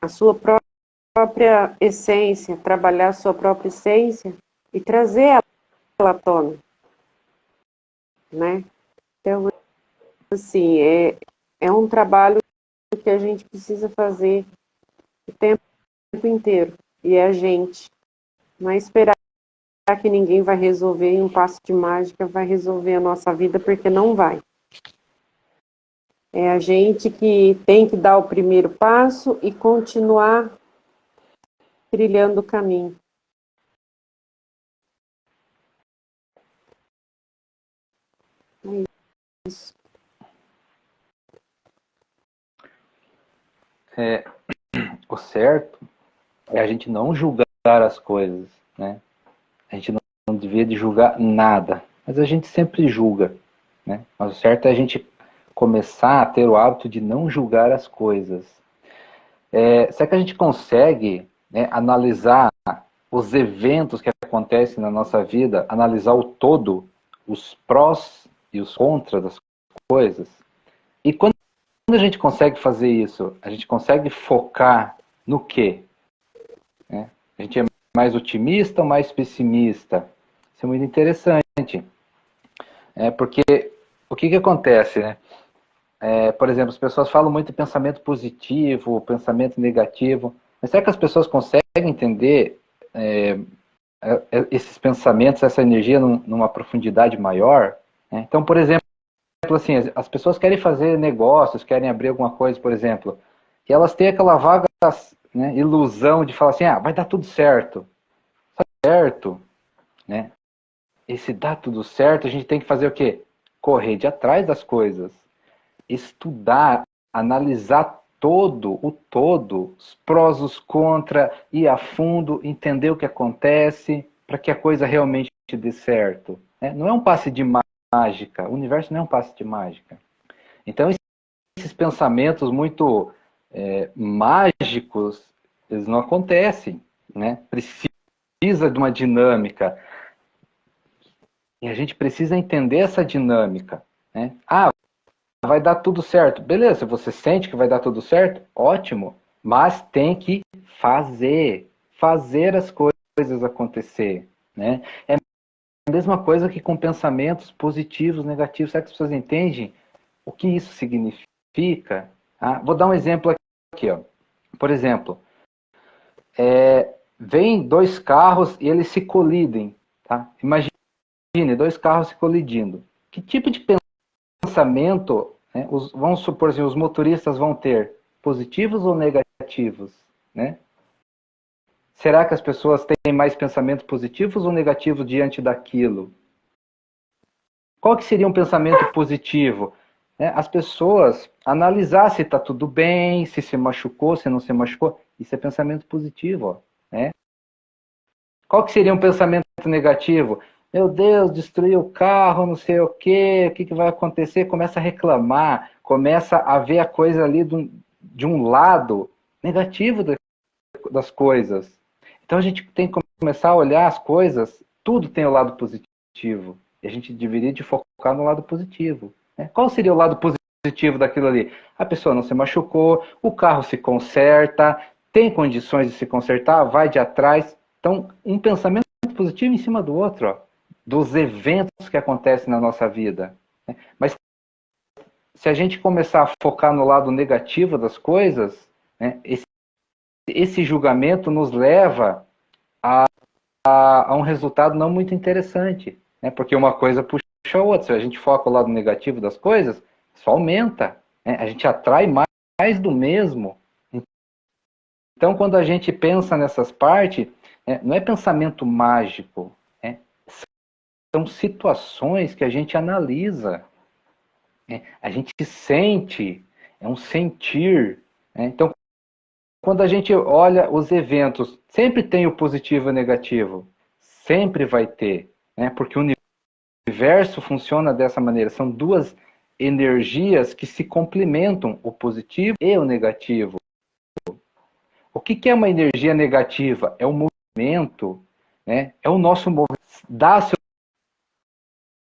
a sua própria essência, trabalhar a sua própria essência e trazer ela à tona, né? Então, assim, é um trabalho que a gente precisa fazer o tempo inteiro. E é a gente. Não é esperar que ninguém vai resolver em um passo de mágica, vai resolver a nossa vida, porque não vai. É a gente que tem que dar o primeiro passo e continuar trilhando o caminho. É isso. O certo é a gente não julgar as coisas, né? A gente não devia de julgar nada, mas a gente sempre julga, né? Mas o certo é a gente começar a ter o hábito de não julgar as coisas. Será que a gente consegue, né, analisar os eventos que acontecem na nossa vida, analisar o todo, os prós e os contras das coisas? E quando a gente consegue fazer isso, a gente consegue focar no quê? Né? A gente é mais otimista ou mais pessimista? Isso é muito interessante. Porque o que acontece, né? Por exemplo, as pessoas falam muito de pensamento positivo, pensamento negativo. Mas será que as pessoas conseguem entender esses pensamentos, essa energia numa profundidade maior? Né? Então, por exemplo, assim, as pessoas querem fazer negócios, querem abrir alguma coisa, por exemplo, e elas têm aquela vaga, né, ilusão de falar assim, vai dar tudo certo. Certo, né? E se dá tudo certo, a gente tem que fazer o quê? Correr de atrás das coisas. Estudar, analisar o todo, os prós, os contra, ir a fundo, entender o que acontece, para que a coisa realmente dê certo. Né? Não é um passe de mágica, o universo não é um passe de mágica. Então, esses pensamentos muito mágicos, eles não acontecem. Né? Precisa de uma dinâmica. E a gente precisa entender essa dinâmica. Né? Vai dar tudo certo. Beleza, você sente que vai dar tudo certo? Ótimo. Mas tem que fazer. Fazer as coisas acontecer. Né? É a mesma coisa que com pensamentos positivos, negativos. Será que as pessoas entendem o que isso significa? Vou dar um exemplo aqui. Ó. Por exemplo, vem dois carros e eles se colidem. Tá? Imagine dois carros se colidindo. Que tipo de pensamento, né, vamos supor assim, os motoristas vão ter? Positivos ou negativos? Né? Será que as pessoas têm mais pensamentos positivos ou negativos diante daquilo? Qual que seria um pensamento positivo? As pessoas analisar se está tudo bem, se machucou, se não se machucou. Isso é pensamento positivo. Ó, né? Qual que seria um pensamento negativo? Meu Deus, destruiu o carro, não sei o quê, o que vai acontecer? Começa a reclamar, começa a ver a coisa ali de um lado negativo das coisas. Então a gente tem que começar a olhar as coisas, tudo tem o lado positivo. E a gente deveria de focar no lado positivo. Né? Qual seria o lado positivo daquilo ali? A pessoa não se machucou, o carro se conserta, tem condições de se consertar, vai de atrás. Então, um pensamento positivo em cima do outro, ó, dos eventos que acontecem na nossa vida. Né? Mas se a gente começar a focar no lado negativo das coisas, né, esse julgamento nos leva a um resultado não muito interessante, né? Porque uma coisa puxa a outra. Se a gente foca o lado negativo das coisas, só aumenta, né? A gente atrai mais do mesmo. Então, quando a gente pensa nessas partes, não é pensamento mágico, né? São situações que a gente analisa, né? A gente sente, é um sentir, né? Então, quando a gente olha os eventos, sempre tem o positivo e o negativo. Sempre vai ter, né? Porque o universo funciona dessa maneira. São duas energias que se complementam, o positivo e o negativo. O que é uma energia negativa? É um movimento, né? É o nosso movimento. Dá-se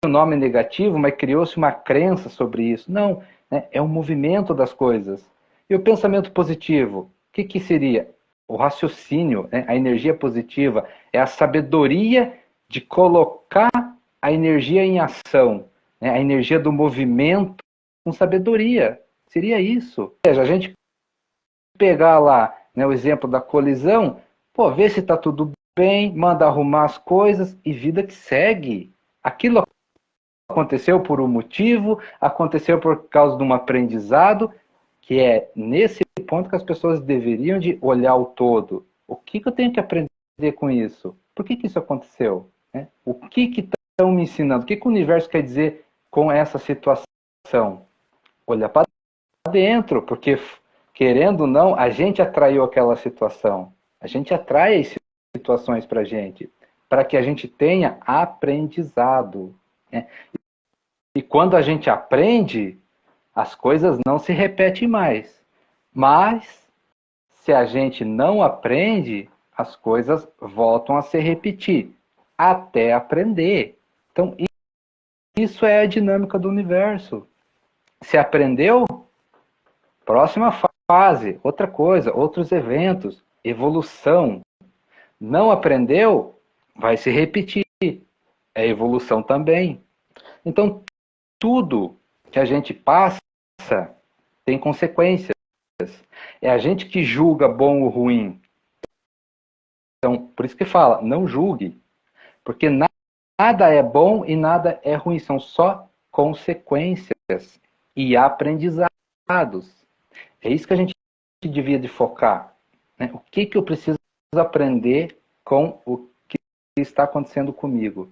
o nome negativo, mas criou-se uma crença sobre isso. Não, né? É um movimento das coisas. E o pensamento positivo? O que seria? O raciocínio, né? A energia positiva é a sabedoria de colocar a energia em ação, né? A energia do movimento com sabedoria. Seria isso. Ou seja, a gente pegar lá, né, o exemplo da colisão, pô, ver se está tudo bem, manda arrumar as coisas e vida que segue. Aquilo aconteceu por um motivo, aconteceu por causa de um aprendizado, que é nesse ponto que as pessoas deveriam de olhar o todo. O que eu tenho que aprender com isso? Por que isso aconteceu? Né? O que estão me ensinando? O que o universo quer dizer com essa situação? Olhar para dentro, porque querendo ou não, a gente atraiu aquela situação. A gente atrai as situações para a gente, para que a gente tenha aprendizado. Né? E quando a gente aprende, as coisas não se repetem mais. Mas, se a gente não aprende, as coisas voltam a se repetir, até aprender. Então, isso é a dinâmica do universo. Se aprendeu, próxima fase, outra coisa, outros eventos, evolução. Não aprendeu, vai se repetir. É evolução também. Então, tudo que a gente passa tem consequências. É a gente que julga bom ou ruim. Então, por isso que fala, não julgue. Porque nada é bom e nada é ruim. São só consequências e aprendizados. É isso que a gente devia de focar. Né? O que eu preciso aprender com o que está acontecendo comigo?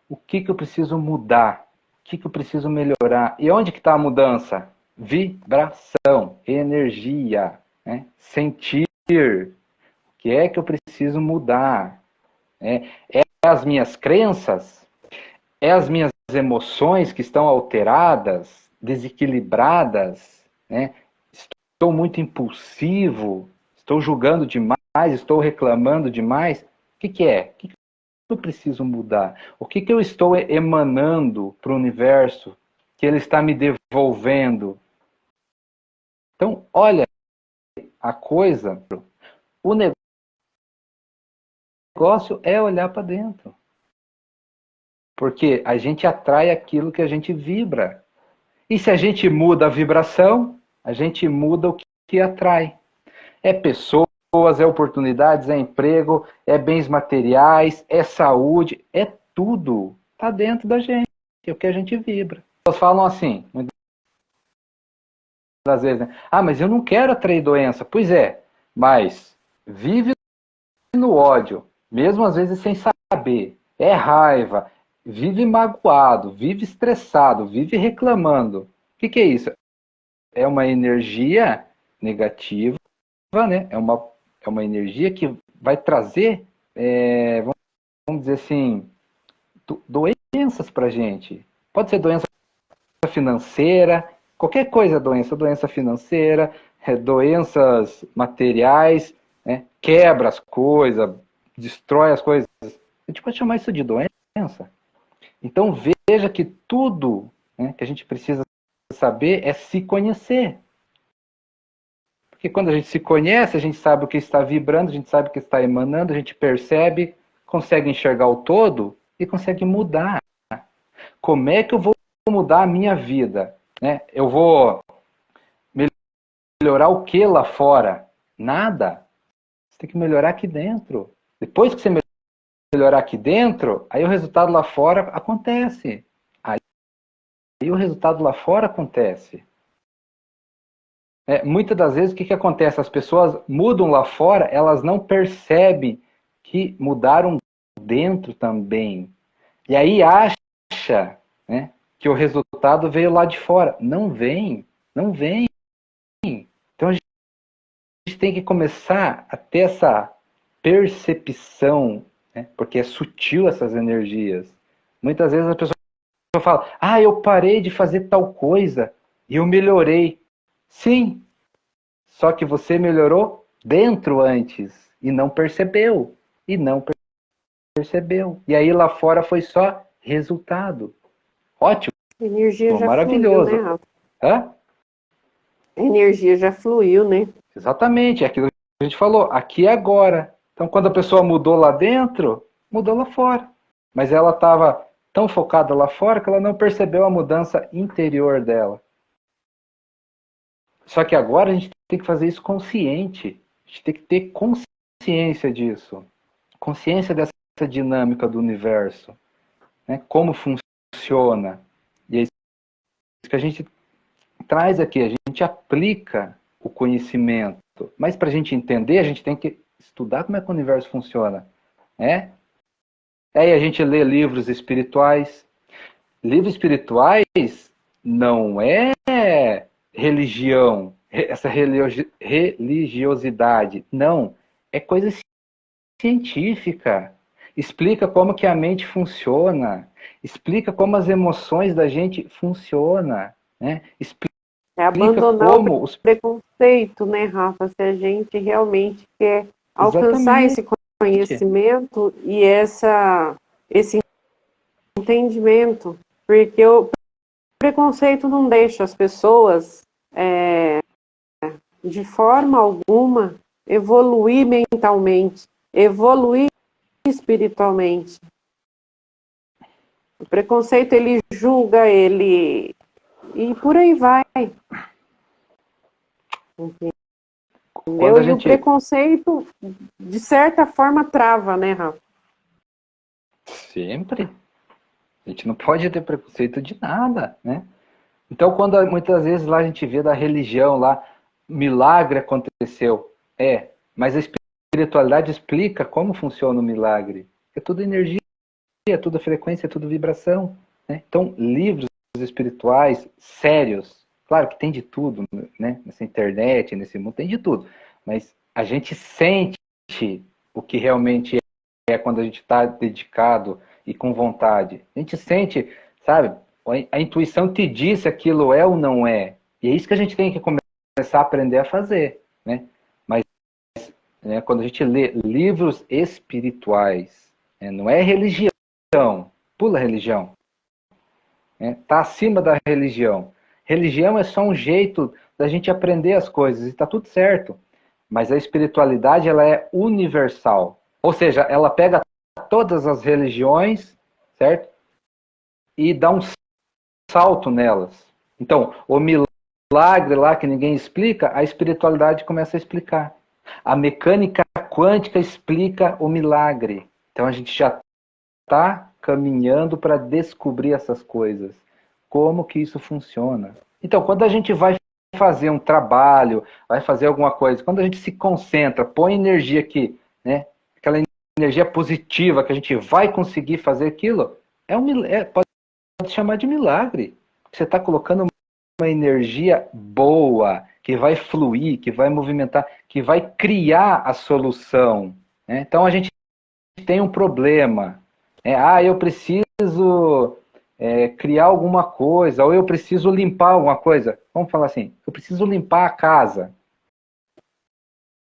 O que eu preciso mudar? O que eu preciso melhorar? E onde que está a mudança? Vibração, energia, né? Sentir. O que é que eu preciso mudar? É as minhas crenças? É as minhas emoções que estão alteradas, desequilibradas? Né? Estou muito impulsivo? Estou julgando demais? Estou reclamando demais? O que é? O que eu preciso mudar? O que eu estou emanando para o universo que ele está me devolvendo? Então, olha a coisa, o negócio é olhar para dentro. Porque a gente atrai aquilo que a gente vibra. E se a gente muda a vibração, a gente muda o que atrai. É pessoas, é oportunidades, é emprego, é bens materiais, é saúde, é tudo. Está dentro da gente, é o que a gente vibra. As pessoas falam assim, muitas vezes, né? Ah, mas eu não quero atrair doença. Pois é, mas vive no ódio, mesmo às vezes sem saber. É raiva, vive magoado, vive estressado, vive reclamando. O que é isso? É uma energia negativa, né? É uma energia que vai trazer, vamos dizer assim, doenças para a gente. Pode ser doença financeira, qualquer coisa é doença. Doença financeira, doenças materiais, né? Quebra as coisas, destrói as coisas. A gente pode chamar isso de doença. Então veja que tudo, né, que a gente precisa saber é se conhecer. Porque quando a gente se conhece, a gente sabe o que está vibrando, a gente sabe o que está emanando, a gente percebe, consegue enxergar o todo e consegue mudar. Como é que eu vou mudar a minha vida? Né? Eu vou melhorar o que lá fora? Nada. Você tem que melhorar aqui dentro. Depois que você melhorar aqui dentro, aí o resultado lá fora acontece. Aí o resultado lá fora acontece. Muitas das vezes, o que acontece? As pessoas mudam lá fora, elas não percebem que mudaram dentro também. E aí acha, né, que o resultado veio lá de fora. Não vem, não vem. Então a gente tem que começar a ter essa percepção, né, porque é sutil essas energias. Muitas vezes a pessoa fala, eu parei de fazer tal coisa e eu melhorei. Sim, só que você melhorou dentro antes e não percebeu. E não percebeu. E aí lá fora foi só resultado. Ótimo, A energia já fluiu, né, maravilhoso. Rafa? Hã? A energia já fluiu, né? Exatamente, é aquilo que a gente falou, aqui e agora. Então quando a pessoa mudou lá dentro, mudou lá fora. Mas ela estava tão focada lá fora que ela não percebeu a mudança interior dela. Só que agora a gente tem que fazer isso consciente. A gente tem que ter consciência disso. Consciência dessa dinâmica do universo. Né? Como funciona. E é isso que a gente traz aqui. A gente aplica o conhecimento. Mas para a gente entender, a gente tem que estudar como é que o universo funciona. Né? Aí a gente lê livros espirituais. Livros espirituais não é religião, essa religiosidade. Não, é coisa científica. Explica como que a mente funciona, explica como as emoções da gente funcionam, né? É Explica abandonar como o preconceito, né, Rafa? Se a gente realmente quer alcançar Exatamente. esse conhecimento e esse entendimento, porque o preconceito não deixa as pessoas, de forma alguma, evoluir mentalmente, evoluir espiritualmente. O preconceito, ele julga, ele... e por aí vai. Quando Entendeu? a E o gente preconceito, de certa forma, trava, né, Rafa? sempre, a gente não pode ter preconceito de nada, né? Então, quando muitas vezes lá a gente vê da religião lá, milagre aconteceu. Mas a espiritualidade explica como funciona o milagre. É tudo energia, é tudo frequência, é tudo vibração. Né? Então, livros espirituais sérios, claro que tem de tudo, né? Nessa internet, nesse mundo, tem de tudo. Mas a gente sente o que realmente é quando a gente está dedicado e com vontade. A gente sente, sabe? A intuição te diz se aquilo é ou não é. E é isso que a gente tem que começar a aprender a fazer, né? Mas quando a gente lê livros espirituais, não é religião, pula a religião, está acima da religião. Religião é só um jeito da gente aprender as coisas e está tudo certo. Mas a espiritualidade ela é universal, ou seja, ela pega todas as religiões, certo? E dá um salto nelas. Então, o milagre lá que ninguém explica, a espiritualidade começa a explicar. A mecânica quântica explica o milagre. Então a gente já está caminhando para descobrir essas coisas. Como que isso funciona. Então, quando a gente vai fazer um trabalho, vai fazer alguma coisa, quando a gente se concentra, põe energia aqui, né? Aquela energia positiva que a gente vai conseguir fazer aquilo, pode chamar de milagre. Você está colocando uma energia boa, que vai fluir, que vai movimentar, que vai criar a solução. Né? Então a gente tem um problema. Eu preciso criar alguma coisa, ou eu preciso limpar alguma coisa. Vamos falar assim, eu preciso limpar a casa.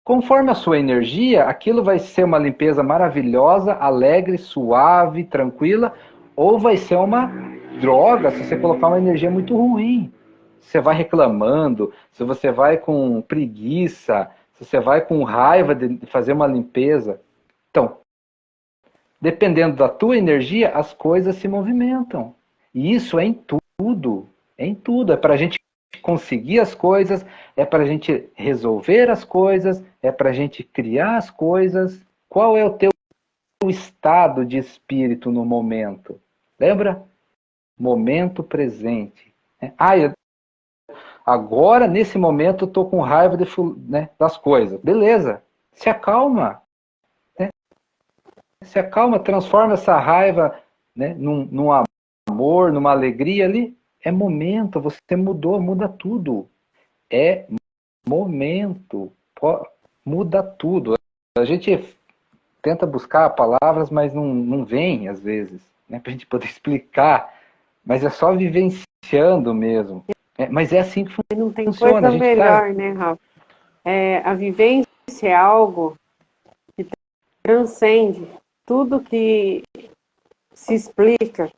Conforme a sua energia, aquilo vai ser uma limpeza maravilhosa, alegre, suave, tranquila, ou vai ser uma droga se você colocar uma energia muito ruim. Se você vai reclamando, se você vai com preguiça, se você vai com raiva de fazer uma limpeza. Então, dependendo da tua energia, as coisas se movimentam. E isso é em tudo. É em tudo. É para a gente conseguir as coisas, é para a gente resolver as coisas, é para a gente criar as coisas. Qual é o teu estado de espírito no momento. Lembra? Momento presente. Agora, nesse momento, eu estou com raiva né, das coisas. Beleza, se acalma. Né? Se acalma, transforma essa raiva, né, num amor, numa alegria ali. É momento, você mudou, muda tudo. É momento, muda tudo. A gente tenta buscar palavras, mas não vem às vezes, né, para a gente poder explicar. Mas é só vivenciando mesmo. Mas é assim que Não tem funciona. coisa A gente tá. melhor, né, Rafa? A vivência é algo que transcende tudo que se explica.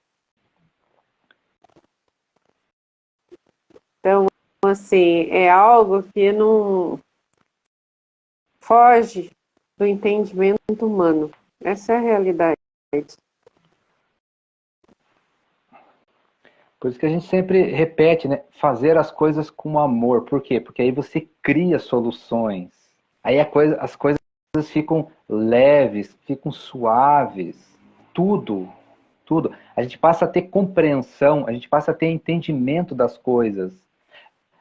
Então, assim, é algo que não foge do entendimento humano. Essa é a realidade. Por isso que a gente sempre repete, né? Fazer as coisas com amor. Por quê? Porque aí você cria soluções. Aí as coisas ficam leves, ficam suaves. Tudo, tudo. A gente passa a ter compreensão, a gente passa a ter entendimento das coisas.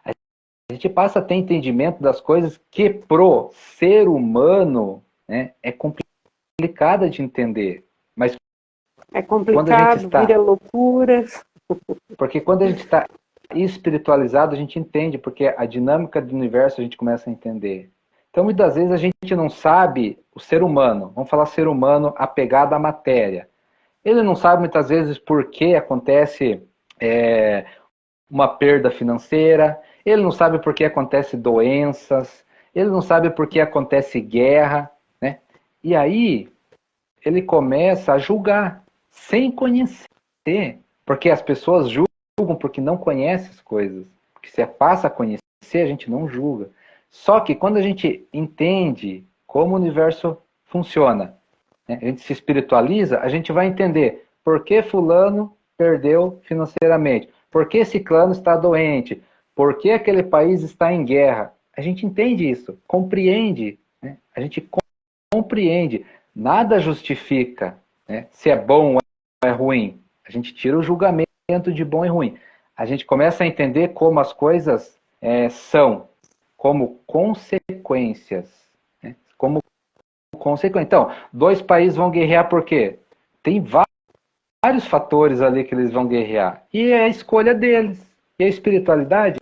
A gente passa a ter entendimento das coisas que pro ser humano, né, é complicada de entender. Mas É quando a gente complicado, está vira loucura. Porque quando a gente está espiritualizado, a gente entende, porque a dinâmica do universo a gente começa a entender. Então, muitas vezes a gente não sabe o ser humano, vamos falar ser humano apegado à matéria. Ele não sabe muitas vezes por que acontece uma perda financeira, ele não sabe por que acontece doenças, ele não sabe por que acontece guerra, né? E aí ele começa a julgar, sem conhecer. Porque as pessoas julgam porque não conhecem as coisas. Porque se passa a conhecer, a gente não julga. Só que quando a gente entende como o universo funciona, né, a gente se espiritualiza, a gente vai entender por que fulano perdeu financeiramente, por que ciclano está doente, por que aquele país está em guerra. A gente entende isso, compreende, né? A gente compreende. Nada justifica, né, se é bom ou é ruim. A gente tira o julgamento de bom e ruim. A gente começa a entender como as coisas são, como consequências. Né? Como consequência. Então, dois países vão guerrear por quê? Tem vários fatores ali que eles vão guerrear. E é a escolha deles. E a espiritualidade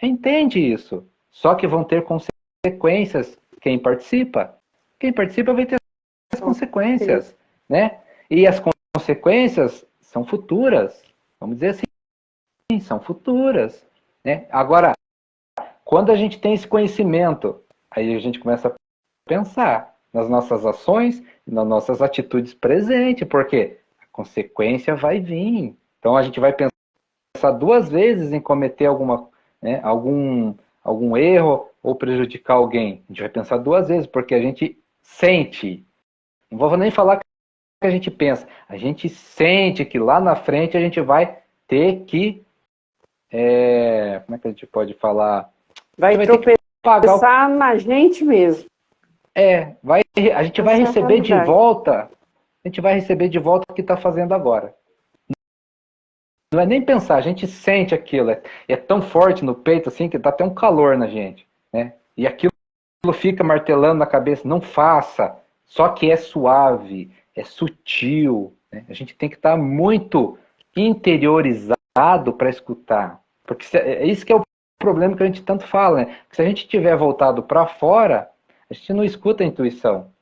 entende isso. Só que vão ter consequências quem participa. Quem participa vai ter as consequências, né? E as consequências são futuras, vamos dizer assim, são futuras, né? Agora, quando a gente tem esse conhecimento, aí a gente começa a pensar nas nossas ações e nas nossas atitudes presentes, porque a consequência vai vir. Então a gente vai pensar duas vezes em cometer né, algum erro ou prejudicar alguém. A gente vai pensar duas vezes, porque a gente sente. Não vou nem falar que a gente pensa, a gente sente que lá na frente a gente vai ter que, como é que a gente pode falar? Vai tropeçar na gente mesmo. A gente vai receber de volta, a gente vai receber de volta o que está fazendo agora. Não é nem pensar, a gente sente aquilo, é tão forte no peito assim que dá até um calor na gente, né? E aquilo fica martelando na cabeça, não faça, só que é suave, é sutil, né? A gente tem que estar muito interiorizado para escutar, porque é isso que é o problema que a gente tanto fala, né? Que se a gente tiver voltado para fora, a gente não escuta a intuição.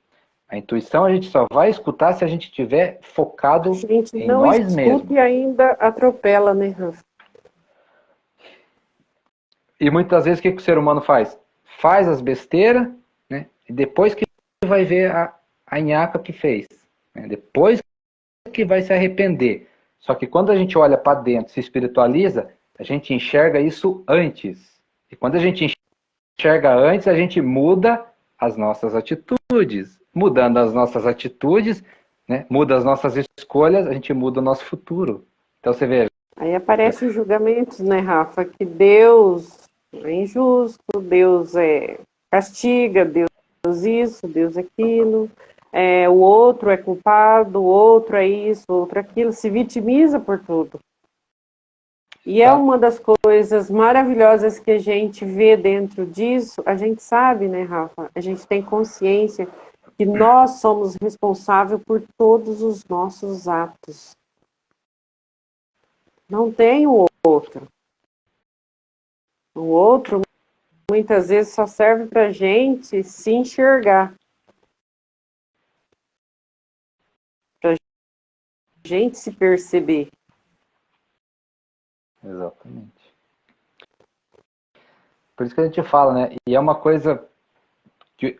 A intuição a gente só vai escutar se a gente estiver focado em nós mesmos. E ainda atropela, né, Rafa? E muitas vezes o que o ser humano faz? Faz as besteiras, né? E depois que vai ver a nhaca que fez. Né? Depois que vai se arrepender. Só que quando a gente olha para dentro, se espiritualiza, a gente enxerga isso antes. E quando a gente enxerga antes, a gente muda as nossas atitudes. Mudando as nossas atitudes, né? Muda as nossas escolhas, a gente muda o nosso futuro. Então você vê. Aí aparecem os julgamentos, né, Rafa? Que Deus é injusto, Deus castiga, Deus isso, Deus aquilo. o outro é culpado, o outro é isso, o outro é aquilo, se vitimiza por tudo. E é uma das coisas maravilhosas que a gente vê dentro disso, a gente sabe, né, Rafa? A gente tem consciência que nós somos responsáveis por todos os nossos atos. Não tem o outro. O outro, muitas vezes, só serve para a gente se enxergar. Para a gente se perceber. Exatamente. Por isso que a gente fala, né? E é uma coisa que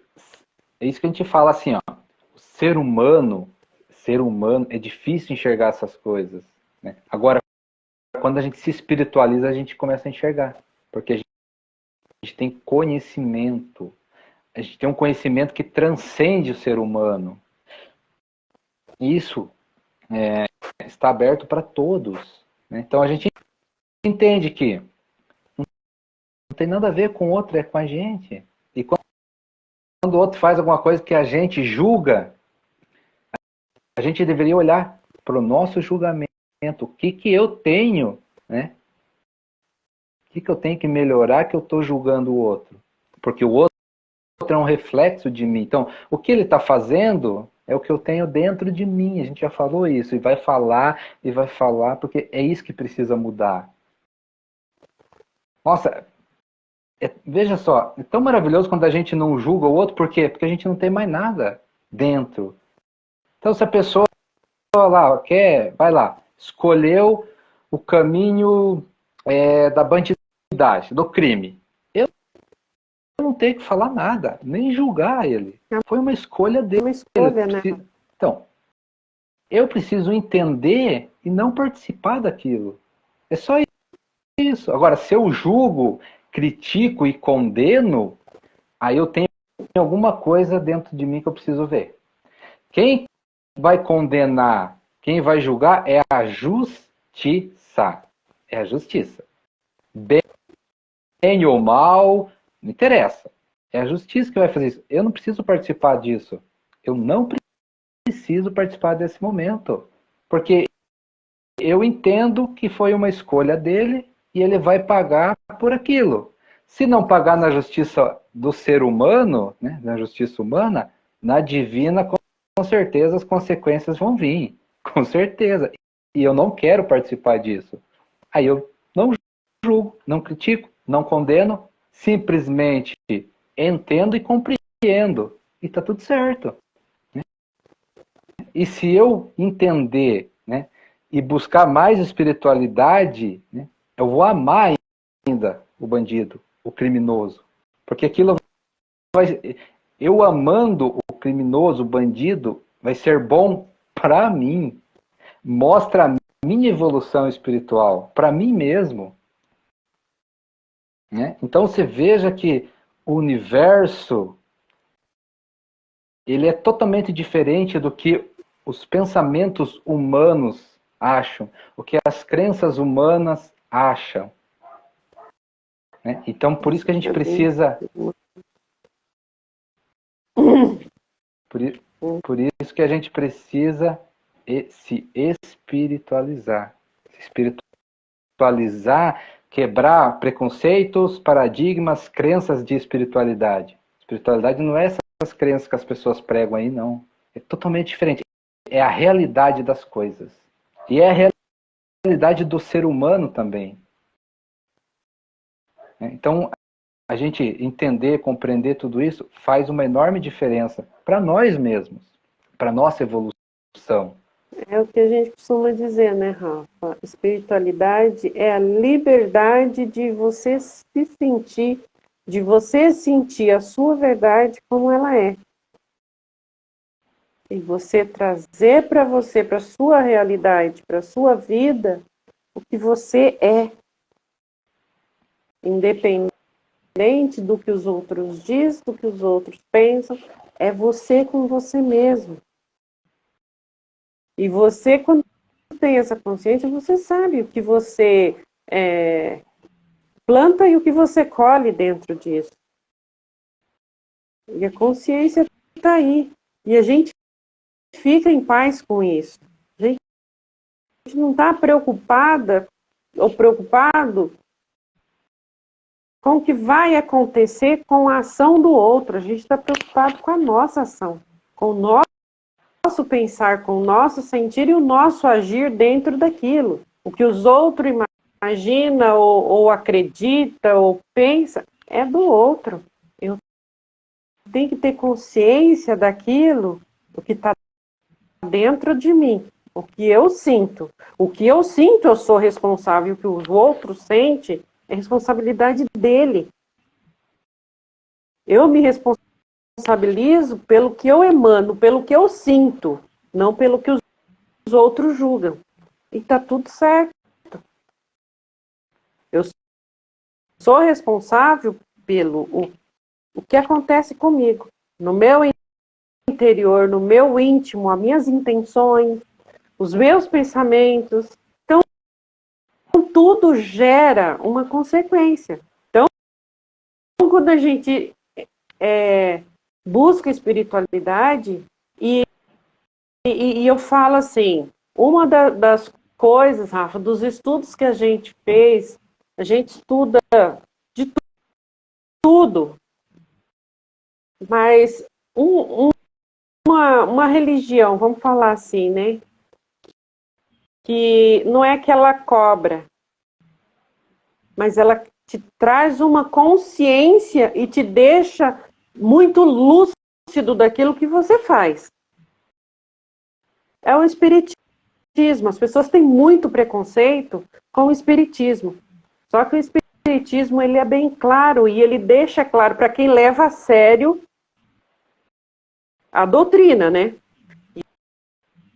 é isso que a gente fala assim, ó. O ser humano é difícil enxergar essas coisas, né? Agora, quando a gente se espiritualiza, a gente começa a enxergar, porque a gente tem conhecimento. A gente tem um conhecimento que transcende o ser humano. Isso está aberto para todos, né? Então a gente entende que não tem nada a ver com o outro, é com a gente. E quando o outro faz alguma coisa que a gente julga, a gente deveria olhar para o nosso julgamento. O que eu tenho, né? O que eu tenho que melhorar que eu estou julgando o outro? Porque o outro é um reflexo de mim. Então, o que ele está fazendo é o que eu tenho dentro de mim. A gente já falou isso. E vai falar, porque é isso que precisa mudar. Nossa, veja só, é tão maravilhoso quando a gente não julga o outro, por quê? Porque a gente não tem mais nada dentro. Então, se a pessoa lá vai lá, escolheu o caminho da bandidagem, do crime. Eu não tenho que falar nada, nem julgar ele. Foi uma escolha É dele. uma escolha, né? Então, eu preciso entender e não participar daquilo. É só isso. Agora, se eu julgo, critico e condeno, aí eu tenho alguma coisa dentro de mim que eu preciso ver. Quem vai condenar, quem vai julgar é a justiça. É a justiça. Bem ou mal, não interessa. É a justiça que vai fazer isso. Eu não preciso participar disso. Eu não preciso participar desse momento. Porque eu entendo que foi uma escolha dele e ele vai pagar por aquilo. Se não pagar na justiça do ser humano, né, na justiça humana, na divina, com certeza as consequências vão vir. Com certeza. E eu não quero participar disso. Aí eu não julgo, não critico, não condeno, simplesmente entendo e compreendo. E está tudo certo. E se eu entender, né, e buscar mais espiritualidade, né, eu vou amar ainda o bandido, o criminoso. Porque aquilo vai. Eu amando o criminoso, o bandido, vai ser bom para mim. Mostra a minha evolução espiritual, para mim mesmo. Né? Então você veja que o universo ele é totalmente diferente do que os pensamentos humanos acham, o que as crenças humanas acham. Né? Então, por isso que a gente precisa. Por isso que a gente precisa se espiritualizar. Se espiritualizar, quebrar preconceitos, paradigmas, crenças de espiritualidade. Espiritualidade não é essas crenças que as pessoas pregam aí, não. É totalmente diferente. É a realidade das coisas. E é a realidade do ser humano também. Então, a gente entender, compreender tudo isso faz uma enorme diferença para nós mesmos, para a nossa evolução. É o que a gente costuma dizer, né, Rafa? Espiritualidade é a liberdade de você se sentir, de você sentir a sua verdade como ela é. E você trazer para você, para a sua realidade, para a sua vida, o que você é. Independente do que os outros dizem, do que os outros pensam, é você com você mesmo. E você, quando tem essa consciência, você sabe o que você planta e o que você colhe dentro disso. E a consciência está aí. E a gente fica em paz com isso. A gente não está preocupada ou preocupado com o que vai acontecer com a ação do outro. A gente está preocupado com a nossa ação, com o nosso pensar, com o nosso sentir e o nosso agir dentro daquilo. O que os outros imaginam ou acredita ou pensa é do outro. Eu tenho que ter consciência daquilo, do que está dentro de mim, o que eu sinto. O que eu sinto, eu sou responsável. O que os outros sentem é responsabilidade dele. Eu me responsabilizo pelo que eu emano, pelo que eu sinto, não pelo que os outros julgam. E está tudo certo. Eu sou responsável pelo o que acontece comigo, no meu interior, no meu íntimo, as minhas intenções, os meus pensamentos. Então, tudo gera uma consequência. Então, quando a gente busca espiritualidade, e eu falo assim, uma das coisas, Rafa, dos estudos que a gente fez, a gente estuda de tudo, mas uma religião, vamos falar assim, né? Que não é que ela cobra, mas ela te traz uma consciência e te deixa muito lúcido daquilo que você faz. É o espiritismo. As pessoas têm muito preconceito com o espiritismo. Só que o espiritismo ele é bem claro e ele deixa claro para quem leva a sério a doutrina, né?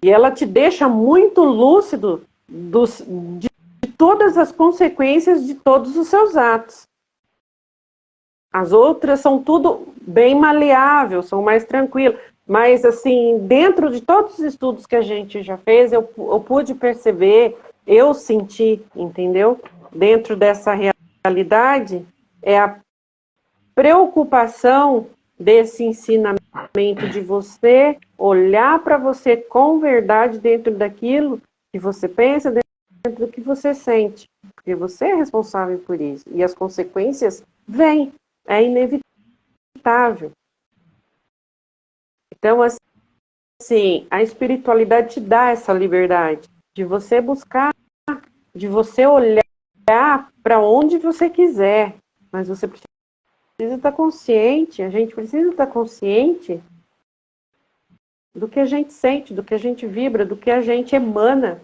E ela te deixa muito lúcido de todas as consequências de todos os seus atos. As outras são tudo bem maleável, são mais tranquilas. Mas, assim, dentro de todos os estudos que a gente já fez, eu pude perceber, eu senti, entendeu? Dentro dessa realidade, é a preocupação desse ensinamento de você olhar para você com verdade dentro daquilo que você pensa, dentro do que você sente. Porque você é responsável por isso. E as consequências vêm. É inevitável. Então, assim, a espiritualidade te dá essa liberdade de você buscar, de você olhar para onde você quiser. Mas você precisa estar consciente, a gente precisa estar consciente do que a gente sente, do que a gente vibra, do que a gente emana.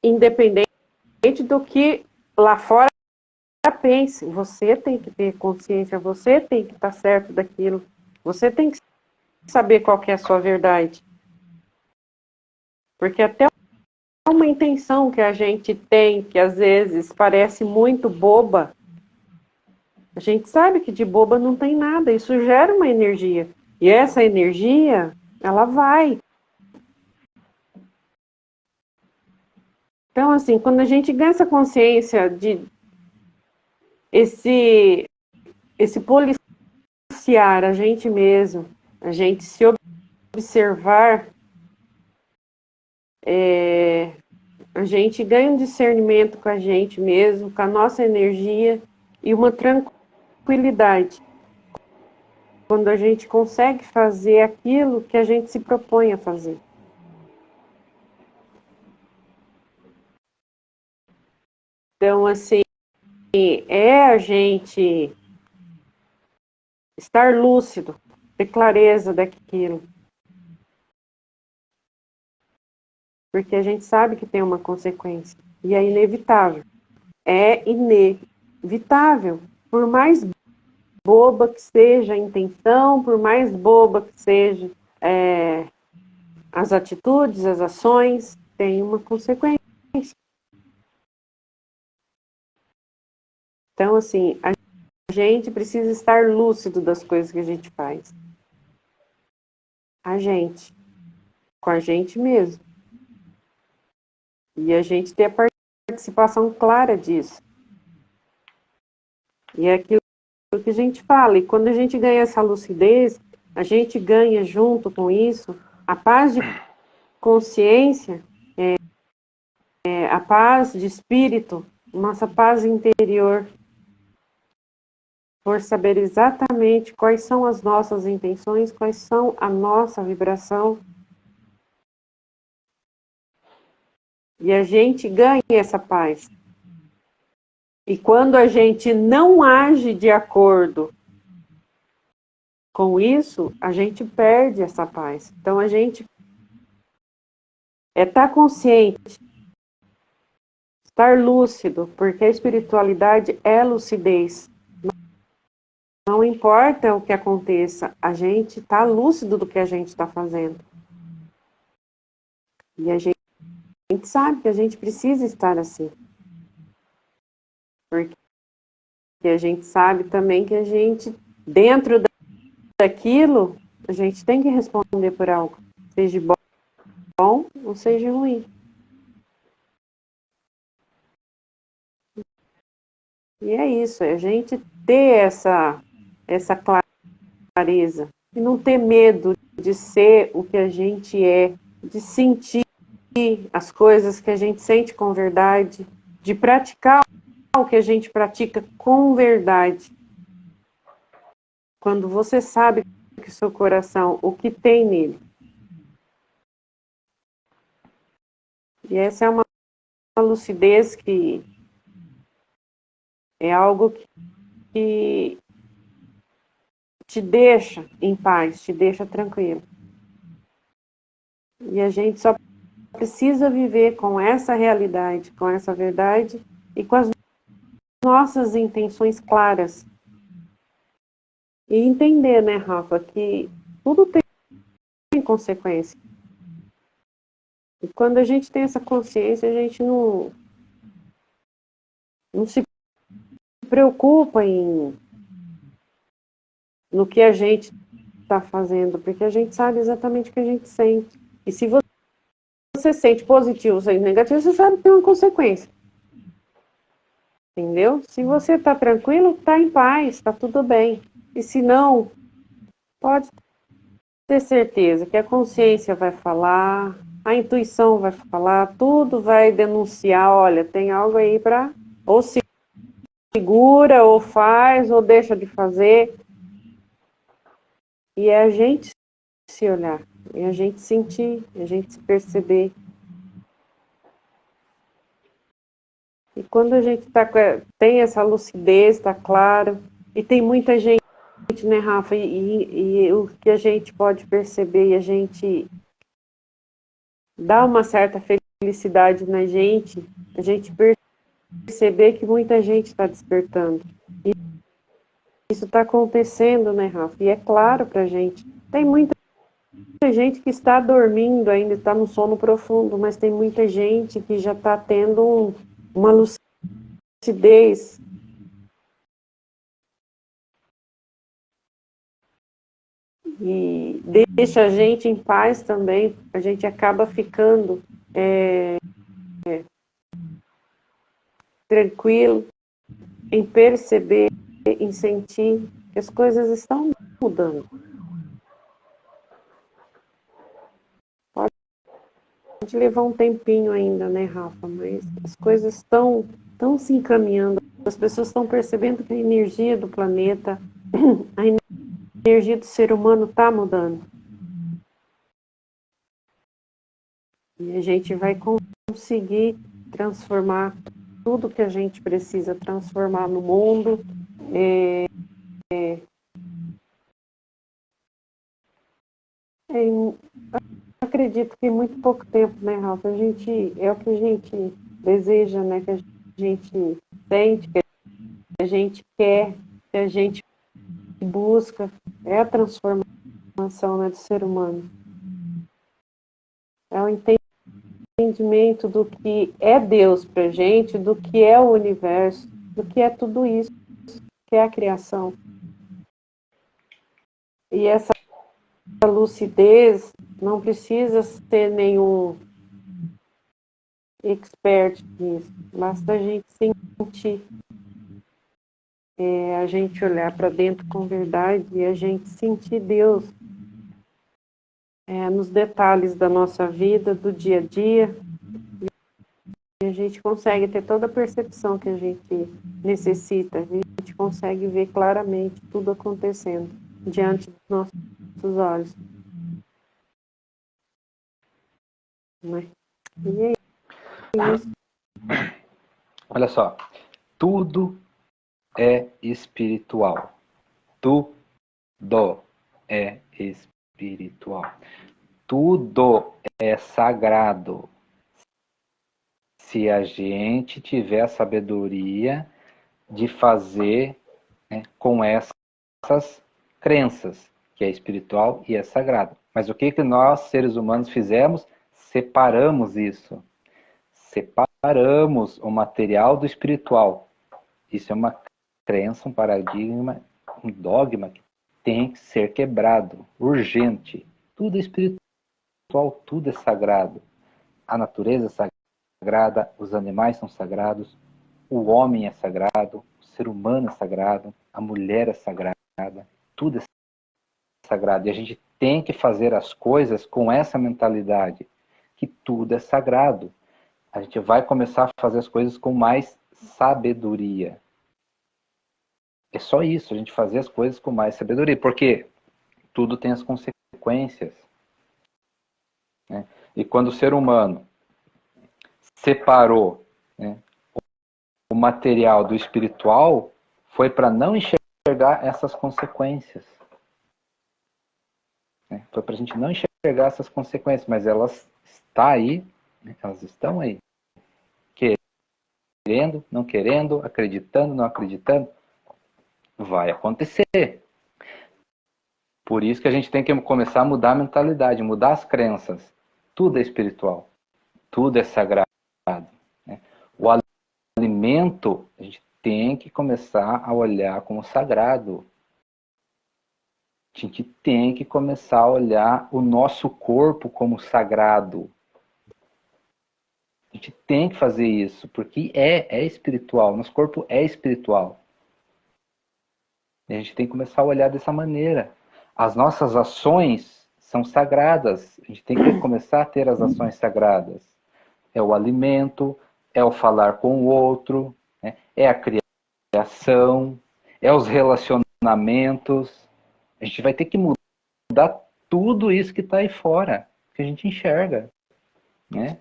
Independente do que lá fora pense. Você tem que ter consciência, você tem que estar certo daquilo. Você tem que saber qual que é a sua verdade. Porque até uma intenção que a gente tem, que às vezes parece muito boba, a gente sabe que de boba não tem nada. Isso gera uma energia. E essa energia, ela vai. Então, assim, quando a gente ganha essa consciência de esse policiar a gente mesmo, a gente se observar, a gente ganha um discernimento com a gente mesmo, com a nossa energia e uma tranquilidade. Quando a gente consegue fazer aquilo que a gente se propõe a fazer. Então, assim, é a gente estar lúcido, ter clareza daquilo. Porque a gente sabe que tem uma consequência. E é inevitável. É inevitável. Por mais boba que seja a intenção, por mais boba que seja as atitudes, as ações, tem uma consequência. Então, assim, a gente precisa estar lúcido das coisas que a gente faz. A gente. Com a gente mesmo. E a gente ter a participação clara disso. E é aquilo que a gente fala. E quando a gente ganha essa lucidez, a gente ganha junto com isso a paz de consciência, a paz de espírito, nossa paz interior, por saber exatamente quais são as nossas intenções, quais são a nossa vibração. E a gente ganha essa paz. E quando a gente não age de acordo com isso, a gente perde essa paz. Então a gente estar consciente, estar lúcido, porque a espiritualidade é lucidez. Não importa o que aconteça, a gente está lúcido do que a gente está fazendo. E a gente sabe que a gente precisa estar assim. Porque a gente sabe também que a gente, dentro daquilo, a gente tem que responder por algo. Seja bom ou seja ruim. E é isso, é a gente ter essa clareza. E não ter medo de ser o que a gente é, de sentir as coisas que a gente sente com verdade, de praticar o que a gente pratica com verdade. Quando você sabe que o seu coração, o que tem nele. E essa é uma lucidez que é algo que te deixa em paz, te deixa tranquilo. E a gente só precisa viver com essa realidade, com essa verdade e com as nossas intenções claras. E entender, né, Rafa, que tudo tem consequência. E quando a gente tem essa consciência, a gente não se preocupa no que a gente está fazendo, porque a gente sabe exatamente o que a gente sente. E se você sente positivo ou negativo, você sabe que tem uma consequência. Entendeu? Se você está tranquilo, está em paz, está tudo bem. E se não, pode ter certeza que a consciência vai falar, a intuição vai falar, tudo vai denunciar, olha, tem algo aí para... Ou segura, ou faz, ou deixa de fazer. E é a gente se olhar, é a gente sentir, é a gente se perceber. E quando a gente tem essa lucidez, está claro, e tem muita gente, né, Rafa, e o que a gente pode perceber, e a gente dá uma certa felicidade na gente, a gente perceber que muita gente está despertando. E isso está acontecendo, né, Rafa? E é claro para a gente. Tem muita gente que está dormindo ainda, está no sono profundo, mas tem muita gente que já está tendo uma lucidez. E deixa a gente em paz também, a gente acaba ficando tranquilo em perceber, em sentir que as coisas estão mudando. Pode levar um tempinho ainda, né, Rafa? Mas as coisas estão se encaminhando. As pessoas estão percebendo que a energia do planeta, a energia do ser humano está mudando. E a gente vai conseguir transformar tudo que a gente precisa transformar no mundo. Acredito que em muito pouco tempo, né, Rafa? É o que a gente deseja, né? Que a gente sente, que a gente quer, que a gente busca. É a transformação, né, do ser humano. É o entendimento do que é Deus pra gente, do que é o universo, do que é tudo isso, que é a criação. E essa lucidez não precisa ter nenhum expert nisso, basta a gente sentir, a gente olhar para dentro com verdade e a gente sentir Deus nos detalhes da nossa vida, do dia a dia, e a gente consegue ter toda a percepção que a gente necessita, a gente consegue ver claramente tudo acontecendo diante dos nossos olhos. Né? E é isso. Olha só, tudo é espiritual. Tudo é espiritual. Tudo é sagrado. Se a gente tiver a sabedoria de fazer, né, com essas crenças, que é espiritual e é sagrado. Mas o que nós, seres humanos, fizemos? Separamos isso. Separamos o material do espiritual. Isso é uma crença, um paradigma, um dogma que tem que ser quebrado, urgente. Tudo é espiritual, tudo é sagrado. A natureza é sagrada, os animais são sagrados, o homem é sagrado, o ser humano é sagrado, a mulher é sagrada, tudo é sagrado. E a gente tem que fazer as coisas com essa mentalidade, que tudo é sagrado. A gente vai começar a fazer as coisas com mais sabedoria. É só isso, a gente fazer as coisas com mais sabedoria, porque tudo tem as consequências. Né? E quando o ser humano separou, né, o material do espiritual, foi para não enxergar essas consequências. Né? Foi para a gente não enxergar essas consequências, mas elas estão aí, né? Elas estão aí. Querendo, não querendo, acreditando, não acreditando, vai acontecer. Por isso que a gente tem que começar a mudar a mentalidade, mudar as crenças. Tudo é espiritual, tudo é sagrado. Né? O alimento, a gente tem que começar a olhar como sagrado. A gente tem que começar a olhar o nosso corpo como sagrado. A gente tem que fazer isso, porque é espiritual. Nosso corpo é espiritual. E a gente tem que começar a olhar dessa maneira. As nossas ações são sagradas. A gente tem que começar a ter as ações sagradas. É o alimento, é o falar com o outro, né? É a criação, é os relacionamentos. A gente vai ter que mudar tudo isso que está aí fora, que a gente enxerga. Né?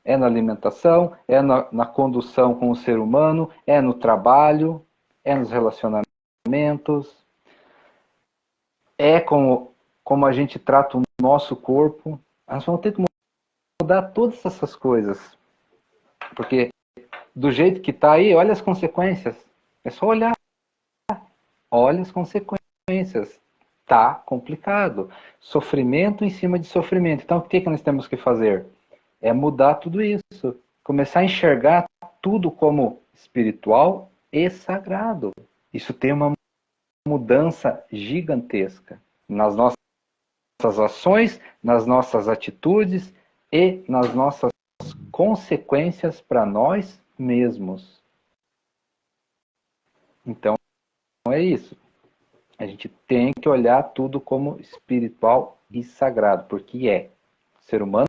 É na alimentação, é na condução com o ser humano, é no trabalho, é nos relacionamentos, é como a gente trata o nosso corpo. Nós vamos ter que mudar todas essas coisas. Porque do jeito que está aí, olha as consequências. É só olhar. Olha as consequências. Tá complicado. Sofrimento em cima de sofrimento. Então o que nós temos que fazer? É mudar tudo isso. Começar a enxergar tudo como espiritual e sagrado. Isso tem uma mudança gigantesca nas nossas ações, nas nossas atitudes e nas nossas consequências para nós mesmos. Então é isso. A gente tem que olhar tudo como espiritual e sagrado, porque é o ser humano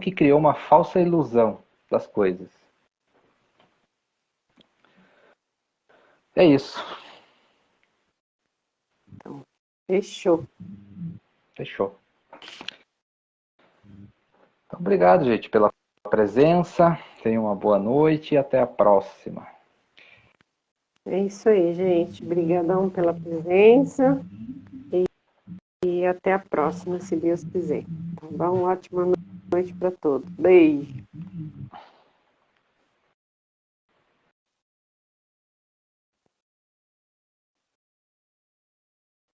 que criou uma falsa ilusão das coisas. É isso. Então, fechou. Fechou. Então, obrigado, gente, pela presença. Tenha uma boa noite e até a próxima. É isso aí, gente. Obrigadão pela presença e até a próxima, se Deus quiser. Tá bom? Ótima noite para todos. Beijo.